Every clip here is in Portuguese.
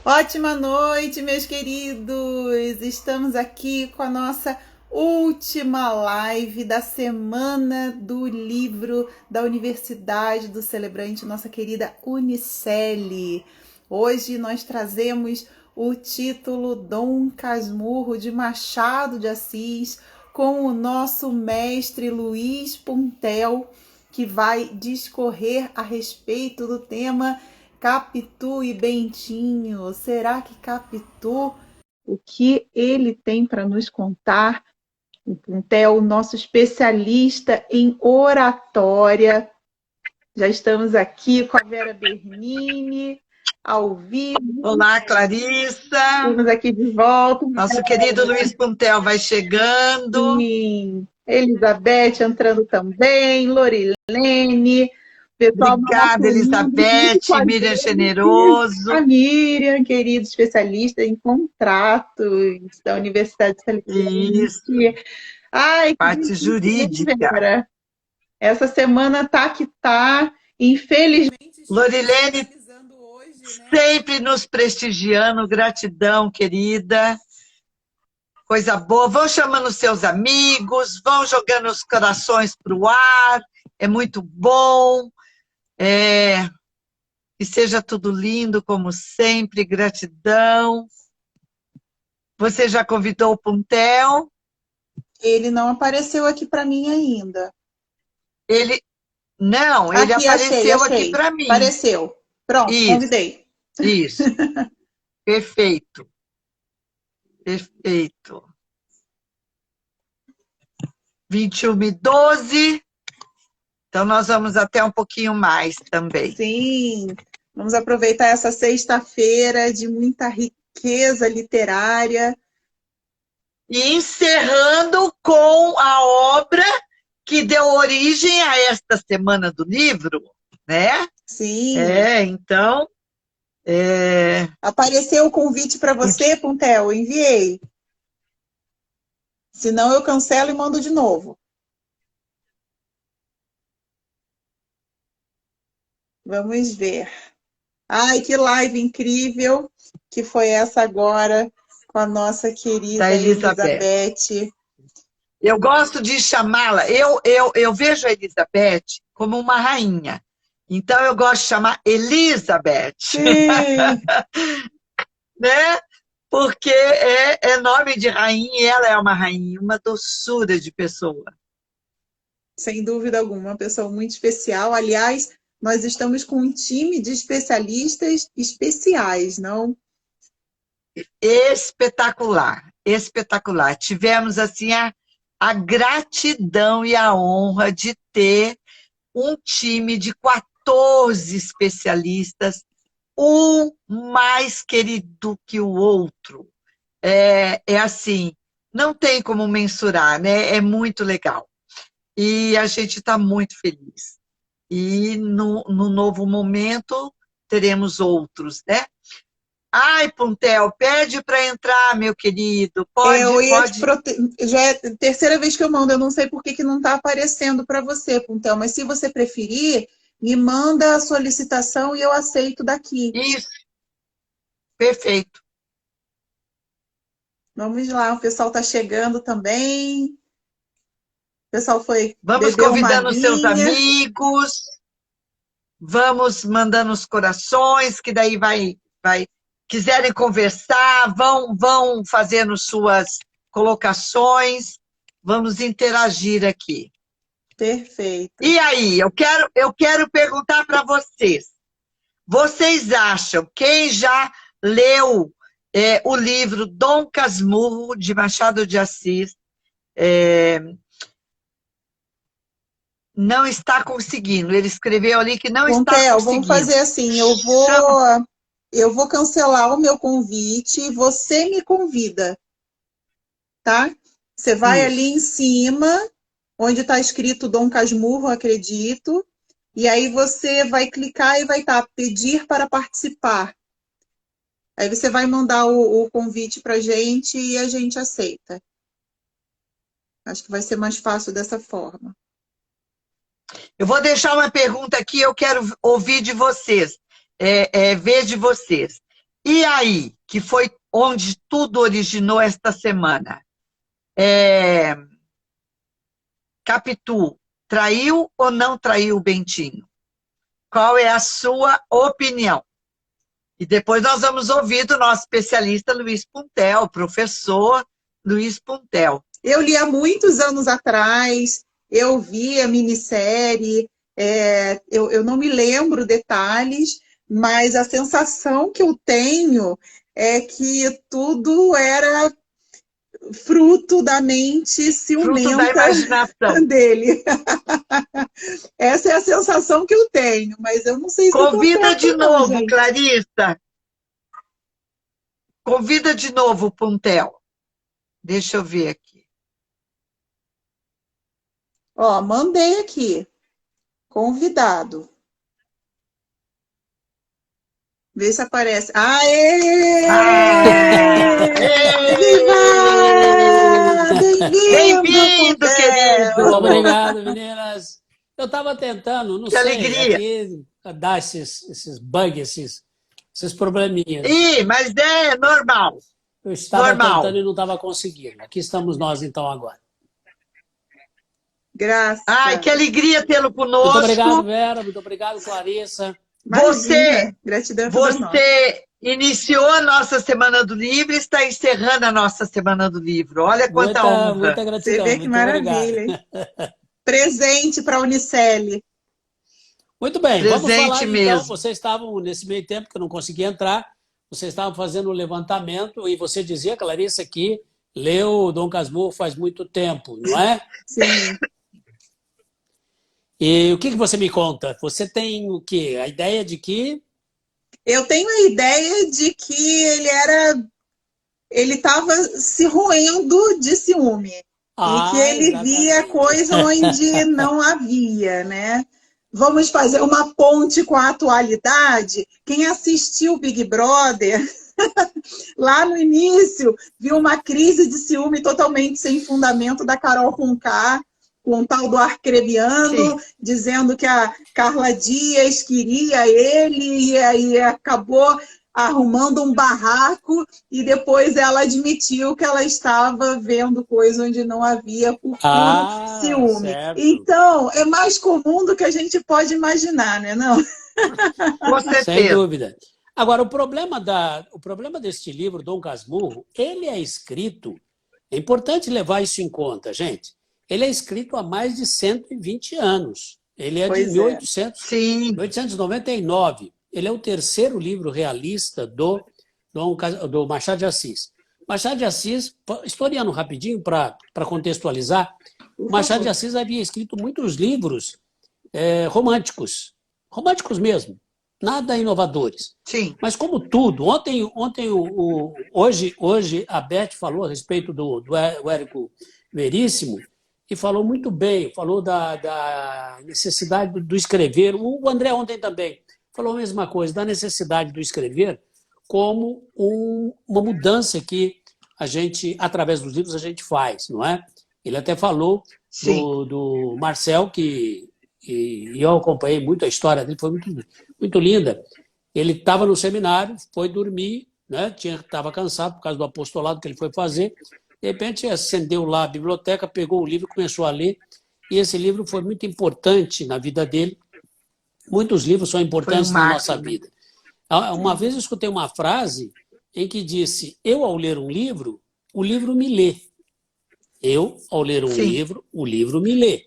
Ótima noite, meus queridos! Estamos aqui com a nossa última live da semana do livro da Universidade do Celebrante, nossa querida Unicele. Hoje nós trazemos o título Dom Casmurro de Machado de Assis com o nosso mestre Luiz Puntel, que vai discorrer a respeito do tema Capitu e Bentinho. Será que Capitu, o que ele tem para nos contar? O Puntel, nosso especialista em oratória. Já estamos aqui com a Vera Bernini, ao vivo. Olá, Clarissa. Estamos aqui de volta. Nosso querido Luiz Puntel vai chegando. Sim. Elizabeth entrando também, Lorilene. Pessoal, obrigada, Elizabeth, Miriam Generoso. A Miriam, querida especialista em contratos da Universidade de California. Isso. Ai, parte jurídica. Vera. Essa semana tá que tá, infelizmente. Lorilene sempre nos prestigiando, gratidão, querida. Coisa boa. Vão chamando seus amigos, vão jogando os corações para o ar. É muito bom. Que seja tudo lindo, como sempre. Gratidão. Você já convidou o Puntel? Ele não apareceu aqui para mim ainda. Ele apareceu achei. aqui para mim. Apareceu. Pronto, isso, convidei. Isso. Perfeito. Perfeito. 21h12. Então, nós vamos até um pouquinho mais também. Sim. Vamos aproveitar essa sexta-feira de muita riqueza literária. E encerrando com a obra que deu origem a esta Semana do Livro, né? Sim. Então... Apareceu o convite para você, Puntel? Enviei. Senão eu cancelo e mando de novo. Vamos ver. Ai, que live incrível que foi essa agora com a nossa querida Elizabeth. Eu gosto de chamá-la, eu vejo a Elizabeth como uma rainha. Então, eu gosto de chamar Elizabeth. Né? Porque é nome de rainha e ela é uma rainha, uma doçura de pessoa. Sem dúvida alguma, uma pessoa muito especial. Aliás, nós estamos com um time de especialistas especiais, não? Espetacular, espetacular. Tivemos, assim, a gratidão e a honra de ter um time de 14 especialistas, um mais querido que o outro. Assim, não tem como mensurar, né? É muito legal. E a gente está muito feliz. E no novo momento teremos outros, né? Ai, Puntel, pede para entrar, meu querido. Pode. Já é a terceira vez que eu mando. Eu não sei por que não está aparecendo para você, Puntel. Mas se você preferir, me manda a solicitação e eu aceito daqui. Isso. Perfeito. Vamos lá, o pessoal está chegando também. O pessoal foi. Vamos convidando seus amigos. Vamos mandando os corações, que daí vai. Quiserem conversar, vão fazendo suas colocações, vamos interagir aqui. Perfeito. E aí, eu quero perguntar para vocês. Vocês acham, quem já leu o livro Dom Casmurro, de Machado de Assis, não está conseguindo? Ele escreveu ali que não está conseguindo. Vamos fazer assim, eu vou cancelar o meu convite e você me convida, tá? Você vai ali em cima, onde está escrito Dom Casmurro, acredito, e aí você vai clicar e vai estar pedir para participar. Aí você vai mandar o convite para a gente e a gente aceita. Acho que vai ser mais fácil dessa forma. Eu vou deixar uma pergunta aqui, eu quero ouvir de vocês, ver de vocês. E aí, que foi onde tudo originou esta semana? Capitu, traiu ou não traiu o Bentinho? Qual é a sua opinião? E depois nós vamos ouvir do nosso especialista Luiz Puntel, professor Luiz Puntel. Eu li há muitos anos atrás, eu vi a minissérie, eu não me lembro detalhes, mas a sensação que eu tenho é que tudo era fruto da mente Fruto da ciumenta imaginação. dele. Essa é a sensação que eu tenho, mas eu não sei se eu tô Convida certa, de não, novo, gente. Clarissa. Convida de novo o Puntel. Deixa eu ver aqui. Ó, mandei aqui. Convidado. Vê se aparece. Aê! Viva! Bem-vindo, Bem-vindo, querido! Muito obrigado, meninas. Eu estava tentando, não Que sei, alegria. aqui dar esses bugs, esses probleminhas. Mas é normal. Eu estava normal. tentando e não estava conseguindo. Aqui estamos nós, então, agora. Graças. Ai, que alegria tê-lo conosco. Muito obrigado, Vera. Muito obrigado, Clarissa. Imagina. Gratidão é toda nossa. Você iniciou a nossa Semana do Livro e está encerrando a nossa Semana do Livro. Olha quanta honra. Muita gratidão. Você vê que muito maravilha, hein? Presente para a Unicele. Muito bem, Presente vamos falar mesmo. então. Vocês estavam, nesse meio tempo que eu não consegui entrar, vocês estavam fazendo um levantamento e você dizia, Clarissa, que leu Dom Casmurro faz muito tempo, não é? Sim. E o que você me conta? Você tem o quê? A ideia de que... Eu tenho a ideia de que ele estava se roendo de ciúme. E que ele exatamente. via coisa onde não havia, né? Vamos fazer uma ponte com a atualidade. Quem assistiu Big Brother, lá no início, viu uma crise de ciúme totalmente sem fundamento da Carol Conká, com o tal do Arcrebiano, dizendo que a Carla Dias queria ele e aí acabou arrumando um barraco e depois ela admitiu que ela estava vendo coisa onde não havia por puro ciúme. Certo. Então, é mais comum do que a gente pode imaginar, né? Não? Com certeza. Sem dúvida. Agora, o problema deste livro, Dom Casmurro, ele é escrito, é importante levar isso em conta, gente, ele é escrito há mais de 120 anos. Ele é de 1899. Ele é o terceiro livro realista do Machado de Assis. Machado de Assis, historiando rapidinho para contextualizar, Machado de Assis havia escrito muitos livros românticos mesmo, nada inovadores. Sim. Mas como tudo, hoje a Beth falou a respeito do Érico Veríssimo e falou muito bem, falou da necessidade do escrever. O André ontem também falou a mesma coisa, da necessidade do escrever como uma mudança que a gente, através dos livros, a gente faz, não é? Ele até falou do Marcel, que eu acompanhei muito a história dele, foi muito, muito linda. Ele estava no seminário, foi dormir, né? Estava cansado por causa do apostolado que ele foi fazer. De repente, acendeu lá a biblioteca, pegou o livro e começou a ler. E esse livro foi muito importante na vida dele. Muitos livros são importantes na nossa vida. Uma vez eu escutei uma frase em que disse: eu, ao ler um livro, o livro me lê. Eu, ao ler um livro, o livro me lê.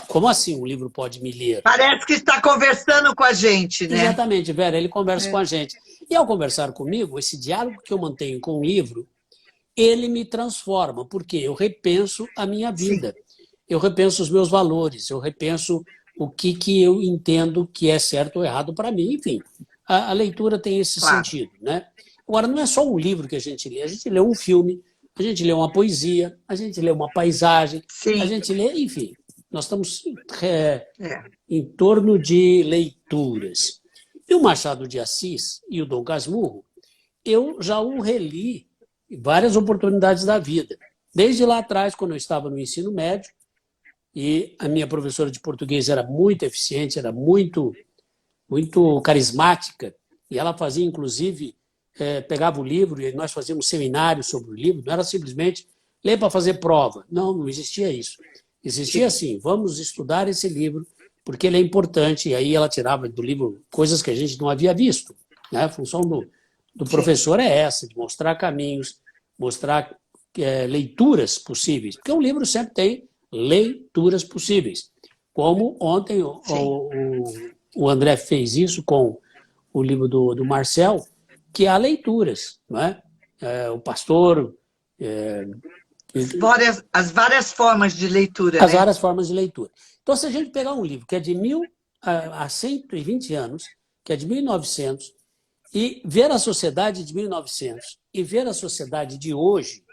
Como assim um livro pode me ler? Parece que está conversando com a gente, né? Exatamente, Vera, ele conversa com a gente. E ao conversar comigo, esse diálogo que eu mantenho com o livro, ele me transforma, porque eu repenso a minha vida. Eu repenso os meus valores, eu repenso o que eu entendo que é certo ou errado para mim. Enfim, a leitura tem esse sentido, né? Agora, não é só um livro que a gente lê um filme, a gente lê uma poesia, a gente lê uma paisagem, a gente lê, enfim, nós estamos em torno de leituras. E o Machado de Assis e o Dom Casmurro, eu já o reli em várias oportunidades da vida. Desde lá atrás, quando eu estava no ensino médio, e a minha professora de português era muito eficiente, era muito, muito carismática, e ela fazia, inclusive, pegava o livro e nós fazíamos seminários sobre o livro, não era simplesmente ler para fazer prova. Não, não existia isso. Existia assim, vamos estudar esse livro, porque ele é importante, e aí ela tirava do livro coisas que a gente não havia visto. Né? A função do professor é essa, de mostrar caminhos, mostrar leituras possíveis, porque um livro sempre tem leituras possíveis. Como ontem o André fez isso com o livro do Marcel, que há leituras, não é? O pastor... As várias formas de leitura. As né? várias formas de leitura. Então, se a gente pegar um livro que é de há 120 anos, que é de 1900, e ver a sociedade de 1900 e ver a sociedade de hoje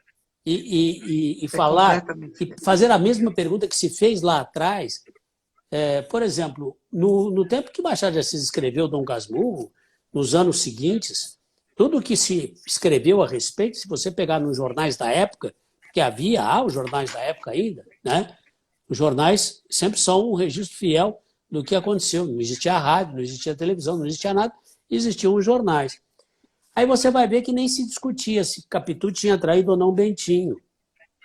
e falar, e fazer a mesma pergunta que se fez lá atrás, por exemplo, no tempo que Machado de Assis escreveu Dom Casmurro, nos anos seguintes, tudo que se escreveu a respeito, se você pegar nos jornais da época, que há os jornais da época ainda, né? Os jornais sempre são um registro fiel do que aconteceu. Não existia rádio, não existia televisão, não existia nada, existiam os jornais. Aí você vai ver que nem se discutia se Capitu tinha traído ou não Bentinho.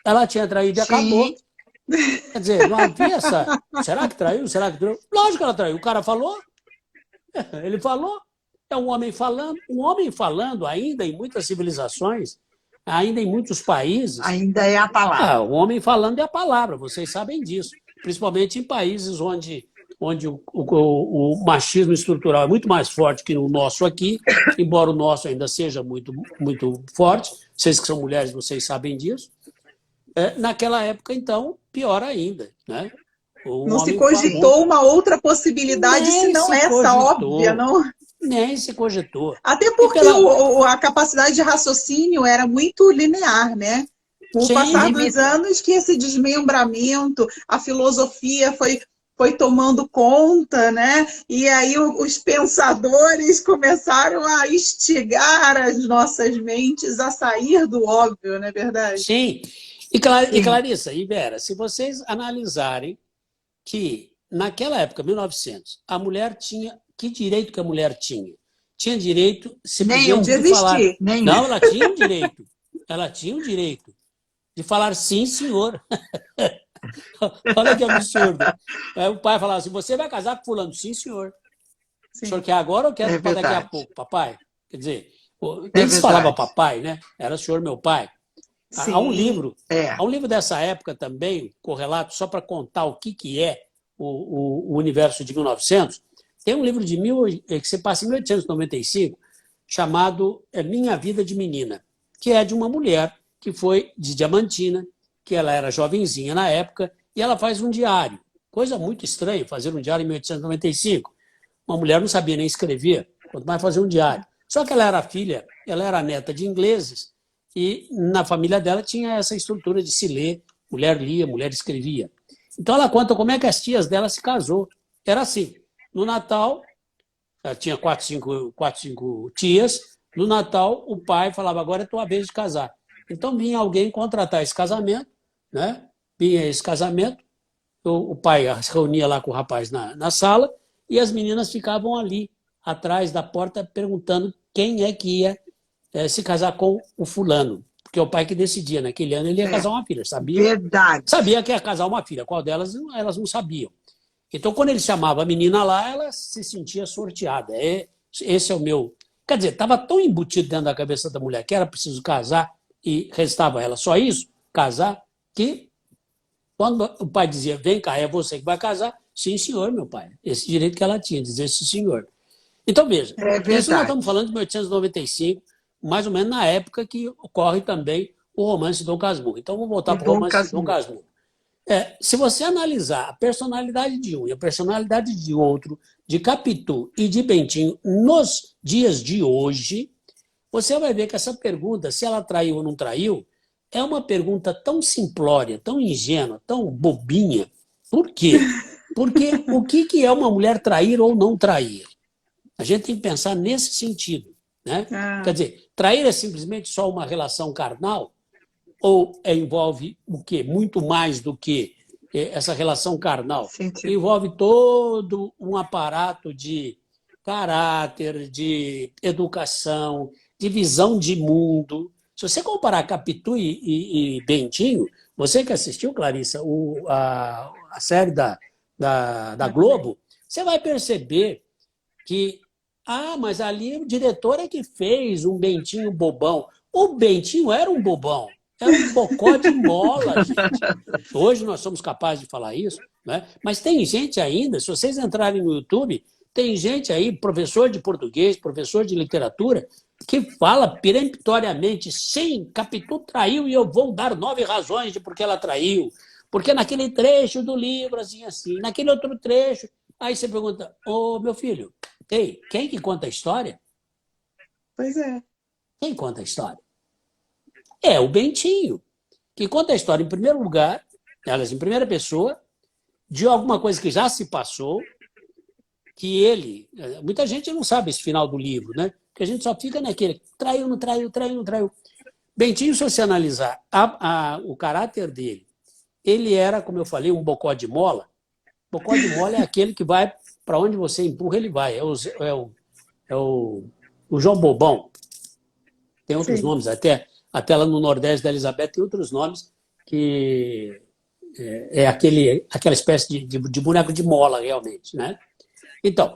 Ela tinha traído e acabou. Quer dizer, não havia essa... Será que traiu? Será que traiu? Lógico que ela traiu. O cara falou, ele falou, é um homem falando. Um homem falando ainda em muitas civilizações, ainda em muitos países... Ainda é a palavra. O homem falando é a palavra, vocês sabem disso. Principalmente em países onde o machismo estrutural é muito mais forte que o nosso aqui, embora o nosso ainda seja muito, muito forte. Vocês que são mulheres, vocês sabem disso. Naquela época, então, pior ainda. Né? Não se cogitou uma outra possibilidade, senão essa óbvia, não? Nem se cogitou. Até porque a capacidade de raciocínio era muito linear, né? Com o passar dos anos que esse desmembramento, a filosofia foi tomando conta, né? E aí os pensadores começaram a instigar as nossas mentes a sair do óbvio, não é verdade? Sim. E Clarissa e Vera, se vocês analisarem que naquela época, 1900, a mulher tinha... Que direito que a mulher tinha? Tinha direito simplesmente de falar... Nenhum. Não, ela tinha o direito. Ela tinha o direito de falar sim, senhor. Olha que absurdo. O pai falava assim, você vai casar com fulano? Sim, senhor. Sim. O senhor quer agora ou quer para daqui a pouco, papai? Quer dizer, eles falavam papai, né? Era o senhor meu pai. Sim. Há um livro dessa época também, correlato, só para contar o que é o universo de 1900. Tem um livro que se passa em 1895, chamado Minha Vida de Menina, que é de uma mulher que foi de Diamantina, que ela era jovenzinha na época, e ela faz um diário. Coisa muito estranha, fazer um diário em 1895. Uma mulher não sabia nem escrever, quanto mais fazer um diário. Só que ela era neta de ingleses, e na família dela tinha essa estrutura de se ler, mulher lia, mulher escrevia. Então ela conta como é que as tias dela se casou. Era assim, no Natal, ela tinha 4, 5 tias, no Natal o pai falava, agora é tua vez de casar. Então vinha alguém contratar esse casamento, né? Vinha esse casamento, o pai se reunia lá com o rapaz na sala e as meninas ficavam ali, atrás da porta, perguntando quem é que ia se casar com o fulano. Porque é o pai que decidia, naquele ano ele ia casar uma filha, sabia? Verdade. Sabia que ia casar uma filha, qual delas elas não sabiam. Então, quando ele chamava a menina lá, ela se sentia sorteada. Esse é o meu... Quer dizer, estava tão embutido dentro da cabeça da mulher que era preciso casar e restava ela só isso, casar, que quando o pai dizia, vem cá, é você que vai casar, sim, senhor, meu pai. Esse direito que ela tinha, dizer sim, senhor. Então, veja, isso nós estamos falando de 1895, mais ou menos na época que ocorre também o romance de Dom Casmurro. Então, vamos voltar para o romance de Dom Casmurro. Se você analisar a personalidade de um e a personalidade de outro, de Capitu e de Bentinho, nos dias de hoje, você vai ver que essa pergunta, se ela traiu ou não traiu, é uma pergunta tão simplória, tão ingênua, tão bobinha. Por quê? Porque o que é uma mulher trair ou não trair? A gente tem que pensar nesse sentido. Né? Quer dizer, trair é simplesmente só uma relação carnal? Ou envolve o quê? Muito mais do que essa relação carnal. Envolve todo um aparato de caráter, de educação, de visão de mundo. Se você comparar Capitu e Bentinho, você que assistiu, Clarissa, a série da Globo, você vai perceber que, mas ali o diretor é que fez um Bentinho bobão. O Bentinho era um bobão, era um bocó de mola, gente. Hoje nós somos capazes de falar isso, né? Mas tem gente ainda, se vocês entrarem no YouTube, tem gente aí, professor de português, professor de literatura, que fala peremptoriamente, sim, Capitu traiu e eu vou dar 9 razões de por que ela traiu. Porque naquele trecho do livro, assim, naquele outro trecho. Aí você pergunta, meu filho, quem que conta a história? Pois é. Quem conta a história? É o Bentinho, que conta a história, em primeiro lugar, elas em primeira pessoa, de alguma coisa que já se passou, que ele... Muita gente não sabe esse final do livro, né? Porque a gente só fica naquele traiu, não traiu, traiu, não traiu. Bentinho, se você analisar o caráter dele, ele era, como eu falei, um bocó de mola. Bocó de mola é aquele que vai para onde você empurra, ele vai. É o João Bobão. Tem outros nomes, até lá no Nordeste da Elizabeth tem outros nomes que aquela espécie de boneco de mola, realmente, né? Então,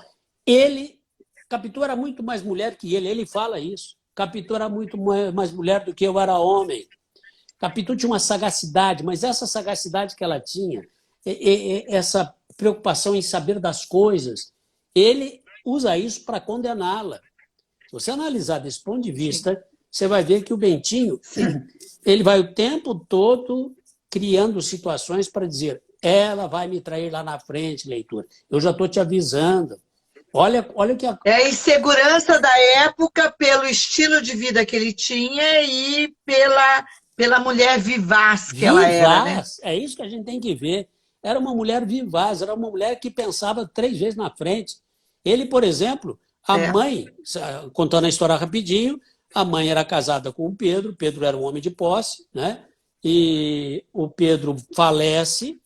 Capitu era muito mais mulher que ele fala isso. Capitu era muito mais mulher do que eu era homem. Capitu tinha uma sagacidade, mas essa sagacidade que ela tinha, essa preocupação em saber das coisas, ele usa isso para condená-la. Se você analisar desse ponto de vista, você vai ver que o Bentinho ele vai o tempo todo criando situações para dizer ela vai me trair lá na frente, leitor. Eu já estou te avisando. Olha o que... É a insegurança da época pelo estilo de vida que ele tinha e pela mulher vivaz que ela era, né? É isso que a gente tem que ver. Era uma mulher vivaz, era uma mulher que pensava 3 vezes na frente. Ele, por exemplo, a mãe, contando a história rapidinho, a mãe era casada com o Pedro era um homem de posse, né? E o Pedro falece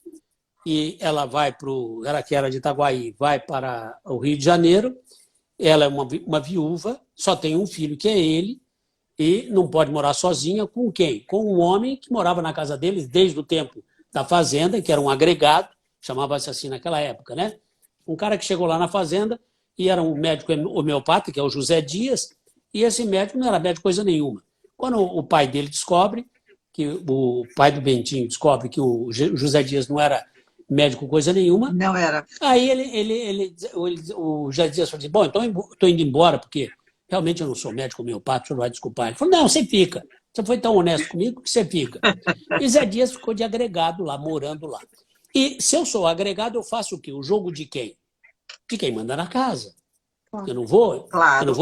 e ela vai ela que era de Itaguaí, vai para o Rio de Janeiro. Ela é uma viúva, só tem um filho que é ele, e não pode morar sozinha com quem? Com um homem que morava na casa deles desde o tempo da fazenda, que era um agregado, chamava-se assim naquela época, né? Um cara que chegou lá na fazenda e era um médico homeopata, que é o José Dias, e esse médico não era médico coisa nenhuma. Quando o pai dele descobre, que o pai do Bentinho descobre que o José Dias não era médico coisa nenhuma. Não era. Aí o José Dias falou assim, bom, então estou indo embora, porque realmente eu não sou médico homeopata, o senhor vai desculpar. Ele falou, não, você fica. Você foi tão honesto comigo que você fica. E Zé Dias ficou de agregado lá, morando lá. E se eu sou agregado, eu faço o quê? O jogo de quem? De quem manda na casa. Eu não vou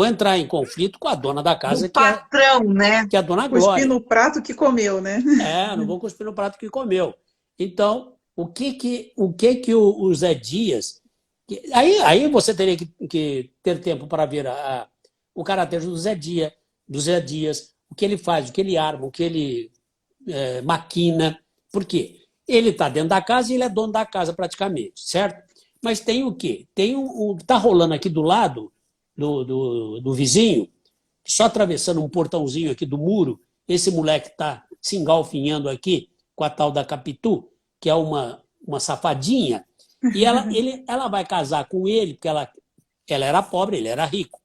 entrar em conflito com a dona da casa, patrão, né? Que é a dona Glória. Cuspir no prato que comeu, né? Não vou cuspir no prato que comeu. Então, o que o Zé Dias... Aí você teria que ter tempo para ver o caráter do Zé Dias, o que ele faz, o que ele arma, o que ele maquina. Por quê? Ele está dentro da casa e ele é dono da casa praticamente, certo? Mas tem o quê? Tem está rolando aqui do lado do vizinho, só atravessando um portãozinho aqui do muro, esse moleque está se engalfinhando aqui com a tal da Capitu, que é uma safadinha, e ela vai casar com ele, porque ela era pobre, ele era rico.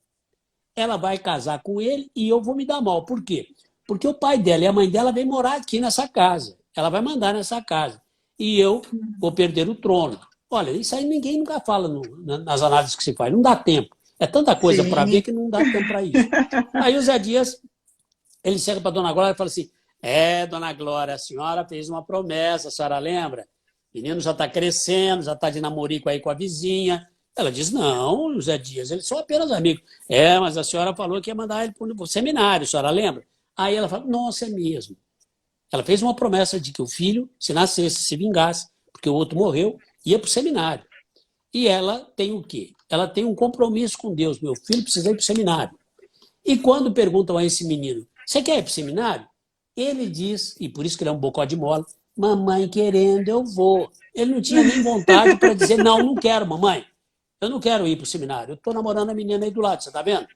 Ela vai casar com ele e eu vou me dar mal. Por quê? Porque o pai dela e a mãe dela vêm morar aqui nessa casa. Ela vai mandar nessa casa. E eu vou perder o trono. Olha, isso aí ninguém nunca fala nas análises que se faz. Não dá tempo. É tanta coisa para ver que não dá tempo para isso. Aí o Zé Dias, ele chega para a dona Glória e fala assim, dona Glória, a senhora fez uma promessa, a senhora lembra? O menino já está crescendo, já está de namorico aí com a vizinha. Ela diz, não, Zé Dias, eles são apenas amigos. Mas a senhora falou que ia mandar ele para o seminário, a senhora lembra? Aí ela fala, nossa, é mesmo. Ela fez uma promessa de que o filho, se nascesse, se vingasse, porque o outro morreu, ia para o seminário. E ela tem o quê? Ela tem um compromisso com Deus. Meu filho precisa ir para o seminário. E quando perguntam a esse menino, você quer ir para o seminário? Ele diz, e por isso que ele é um bocó de mola, mamãe querendo, eu vou. Ele não tinha nem vontade para dizer, não quero, mamãe. eu não quero ir para o seminário, eu estou namorando a menina aí do lado, você está vendo?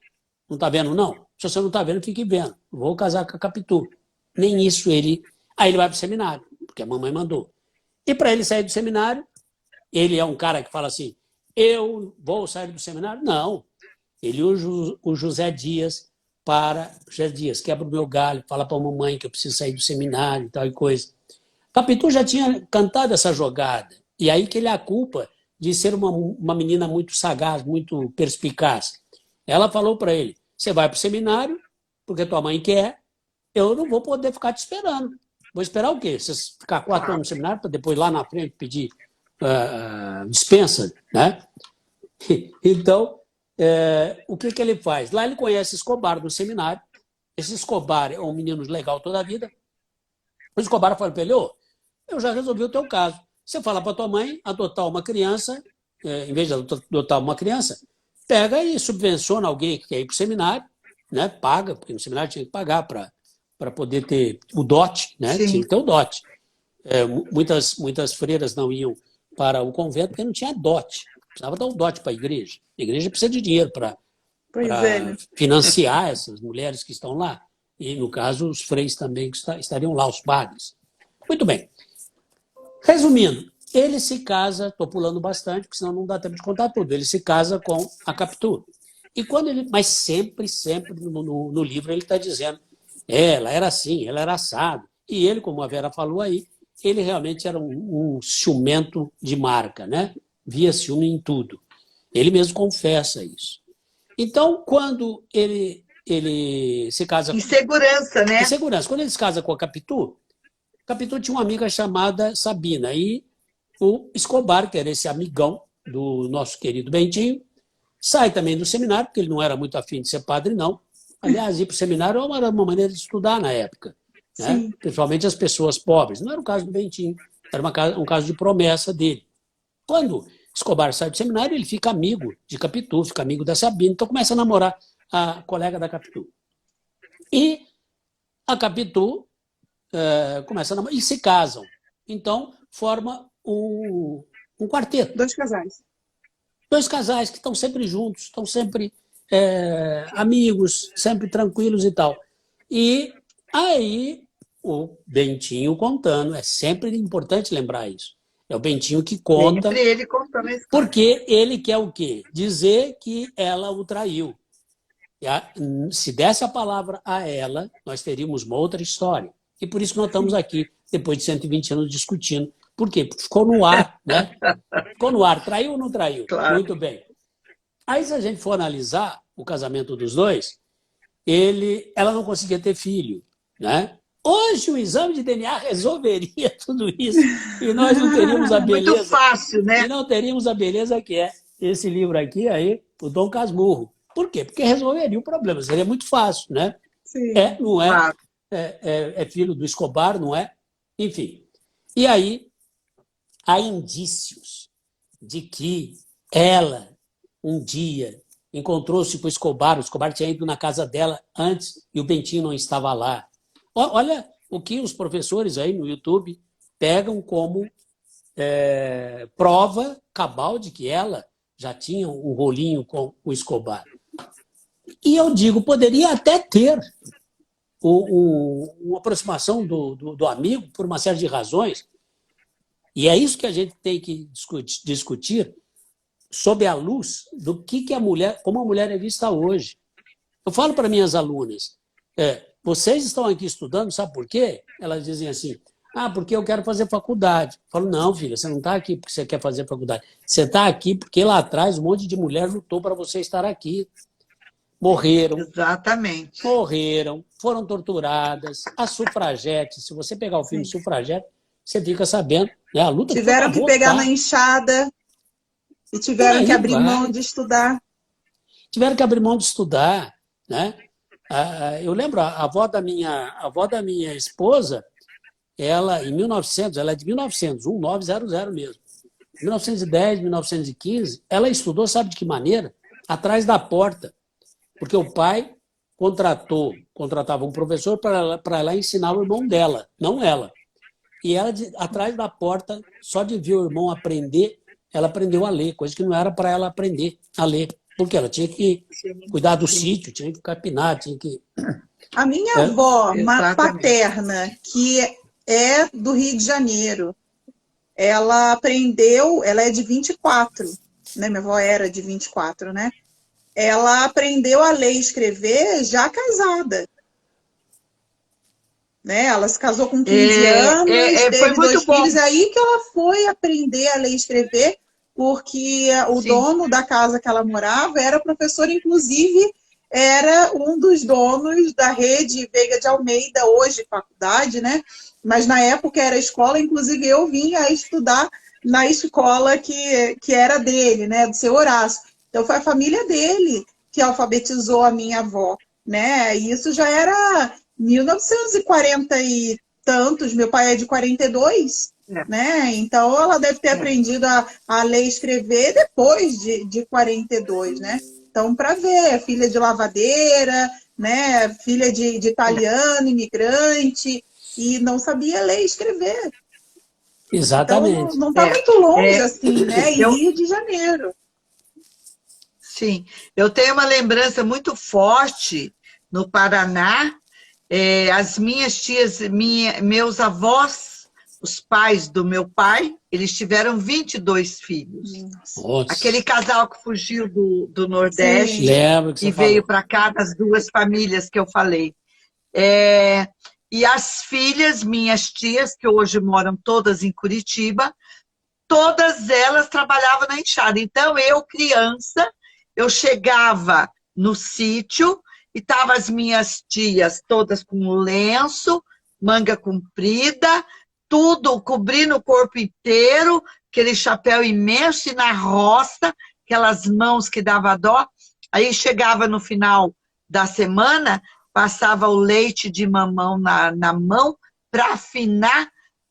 Não está vendo, não? Se você não está vendo, fique vendo. Vou casar com a Capitu. Nem isso ele... Aí ele vai para o seminário, porque a mamãe mandou. E para ele sair do seminário, ele é um cara que fala assim, eu vou sair do seminário? Não. Ele usa o José Dias José Dias, quebra o meu galho, fala para a mamãe que eu preciso sair do seminário e tal e coisa. Capitu já tinha cantado essa jogada. E aí que ele a culpa de ser uma menina muito sagaz, muito perspicaz. Ela falou para ele, você vai para o seminário, porque tua mãe quer, eu não vou poder ficar te esperando. Vou esperar o quê? Você ficar 4 anos no seminário para depois lá na frente pedir dispensa, né? Então, o que ele faz? Lá ele conhece Escobar no seminário. Esse Escobar é um menino legal toda a vida. O Escobar fala para ele, eu já resolvi o teu caso. Você fala para tua mãe adotar uma criança, em vez de adotar uma criança, pega e subvenciona alguém que quer ir para o seminário, né? Paga, porque no seminário tinha que pagar para poder ter o dote, né? Tinha que ter o dote. Muitas freiras não iam para o convento porque não tinha dote. Precisava dar um dote para a igreja. A igreja precisa de dinheiro para financiar essas mulheres que estão lá. E, no caso, os freis também que estariam lá, os padres. Muito bem. Resumindo, ele se casa, estou pulando bastante, porque senão não dá tempo de contar tudo. Ele se casa com a Capitu. E quando mas sempre no livro ele está dizendo, ela era assim, ela era assado. E ele, como a Vera falou aí, ele realmente era um ciumento de marca, né? Via ciúme em tudo. Ele mesmo confessa isso. Então, quando ele se casa... Insegurança, né? Insegurança. Quando ele se casa com a Capitu tinha uma amiga chamada Sabina. E o Escobar, que era esse amigão do nosso querido Bentinho, sai também do seminário, porque ele não era muito afim de ser padre, não. Aliás, ir para o seminário era uma maneira de estudar na época, né? Principalmente as pessoas pobres. Não era o caso do Bentinho, era um caso de promessa dele. Quando Escobar sai do seminário, ele fica amigo de Capitu, fica amigo da Sabina, então começa a namorar a colega da Capitu. E a Capitu começa a namorar, e se casam. Então, forma um quarteto. 2 casais. 2 casais que estão sempre juntos, estão sempre amigos, sempre tranquilos e tal. E aí o Bentinho contando, é sempre importante lembrar isso. É o Bentinho que conta. Sempre ele contando a história. Porque ele quer o quê? Dizer que ela o traiu. Se desse a palavra a ela, nós teríamos uma outra história. E por isso que nós estamos aqui, depois de 120 anos, discutindo. Por quê? Porque ficou no ar, né? Ficou no ar. Traiu ou não traiu? Claro. Muito bem. Aí, se a gente for analisar o casamento dos dois, ela não conseguia ter filho, né? Hoje o exame de DNA resolveria tudo isso e nós não teríamos a beleza. Muito fácil, né? E não teríamos a beleza que é esse livro aqui, aí, o Dom Casmurro. Por quê? Porque resolveria o problema. Seria muito fácil, né? Sim. Não é? Claro. É filho do Escobar, não é? Enfim. E aí, há indícios de que ela, um dia, encontrou-se com o Escobar tinha ido na casa dela antes e o Bentinho não estava lá. Olha o que os professores aí no YouTube pegam como prova cabal de que ela já tinha um rolinho com o Escobar. E eu digo, poderia até ter uma aproximação do amigo por uma série de razões. E é isso que a gente tem que discutir sob a luz do que a mulher, como a mulher é vista hoje. Eu falo para minhas alunas, vocês estão aqui estudando, sabe por quê? Elas dizem assim, porque eu quero fazer faculdade. Eu falo, não, filha, você não está aqui porque você quer fazer faculdade. Você está aqui porque lá atrás um monte de mulher lutou para você estar aqui. Morreram. Exatamente. Morreram, foram torturadas. As sufragetes, se você pegar o filme Sufragete, você fica sabendo. Né? A luta tiveram que pegar na enxada e tiveram que abrir mão de estudar. Tiveram que abrir mão de estudar, né? Eu lembro, a avó da minha esposa, ela, em 1900, ela é de 1900, 1900 mesmo. 1910, 1915, ela estudou, sabe de que maneira? Atrás da porta. Porque o pai contratava um professor para ela ensinar o irmão dela, não ela. E ela, atrás da porta, só de ver o irmão aprender, ela aprendeu a ler, coisa que não era para ela aprender a ler. Porque ela tinha que cuidar do sítio, tinha que capinar, tinha que... A minha avó Exatamente. paterna, que é do Rio de Janeiro, ela aprendeu, ela é de 24, né? Minha avó era de 24, né? Ela aprendeu a ler e escrever já casada. Né? Ela se casou com 15 anos, teve 2 filhos, aí que ela foi aprender a ler e escrever, porque o dono da casa que ela morava era professor, inclusive era um dos donos da rede Veiga de Almeida, hoje faculdade, né? Mas na época era escola, inclusive eu vinha estudar na escola que era dele, né? Do seu Horácio. Então foi a família dele que alfabetizou a minha avó, né? E isso já era 1940 e tantos, meu pai é de 42, né? Então ela deve ter aprendido a ler e escrever depois de 42, né? Então, para ver, filha de lavadeira, né? Filha de italiano, imigrante, e não sabia ler e escrever. Exatamente. Então, não está muito longe, assim, né? Em Rio de Janeiro. Sim, eu tenho uma lembrança muito forte no Paraná. As minhas tias, meus avós, os pais do meu pai, eles tiveram 22 filhos. Nossa. Aquele casal que fugiu do Nordeste e veio para cá, das 2 famílias que eu falei. E as filhas, minhas tias, que hoje moram todas em Curitiba, todas elas trabalhavam na enxada. Então, eu, criança, eu chegava no sítio e estavam as minhas tias todas com lenço, manga comprida, tudo cobrindo o corpo inteiro, aquele chapéu imenso, e na roça, aquelas mãos que dava dó. Aí chegava no final da semana, passava o leite de mamão na mão para afinar,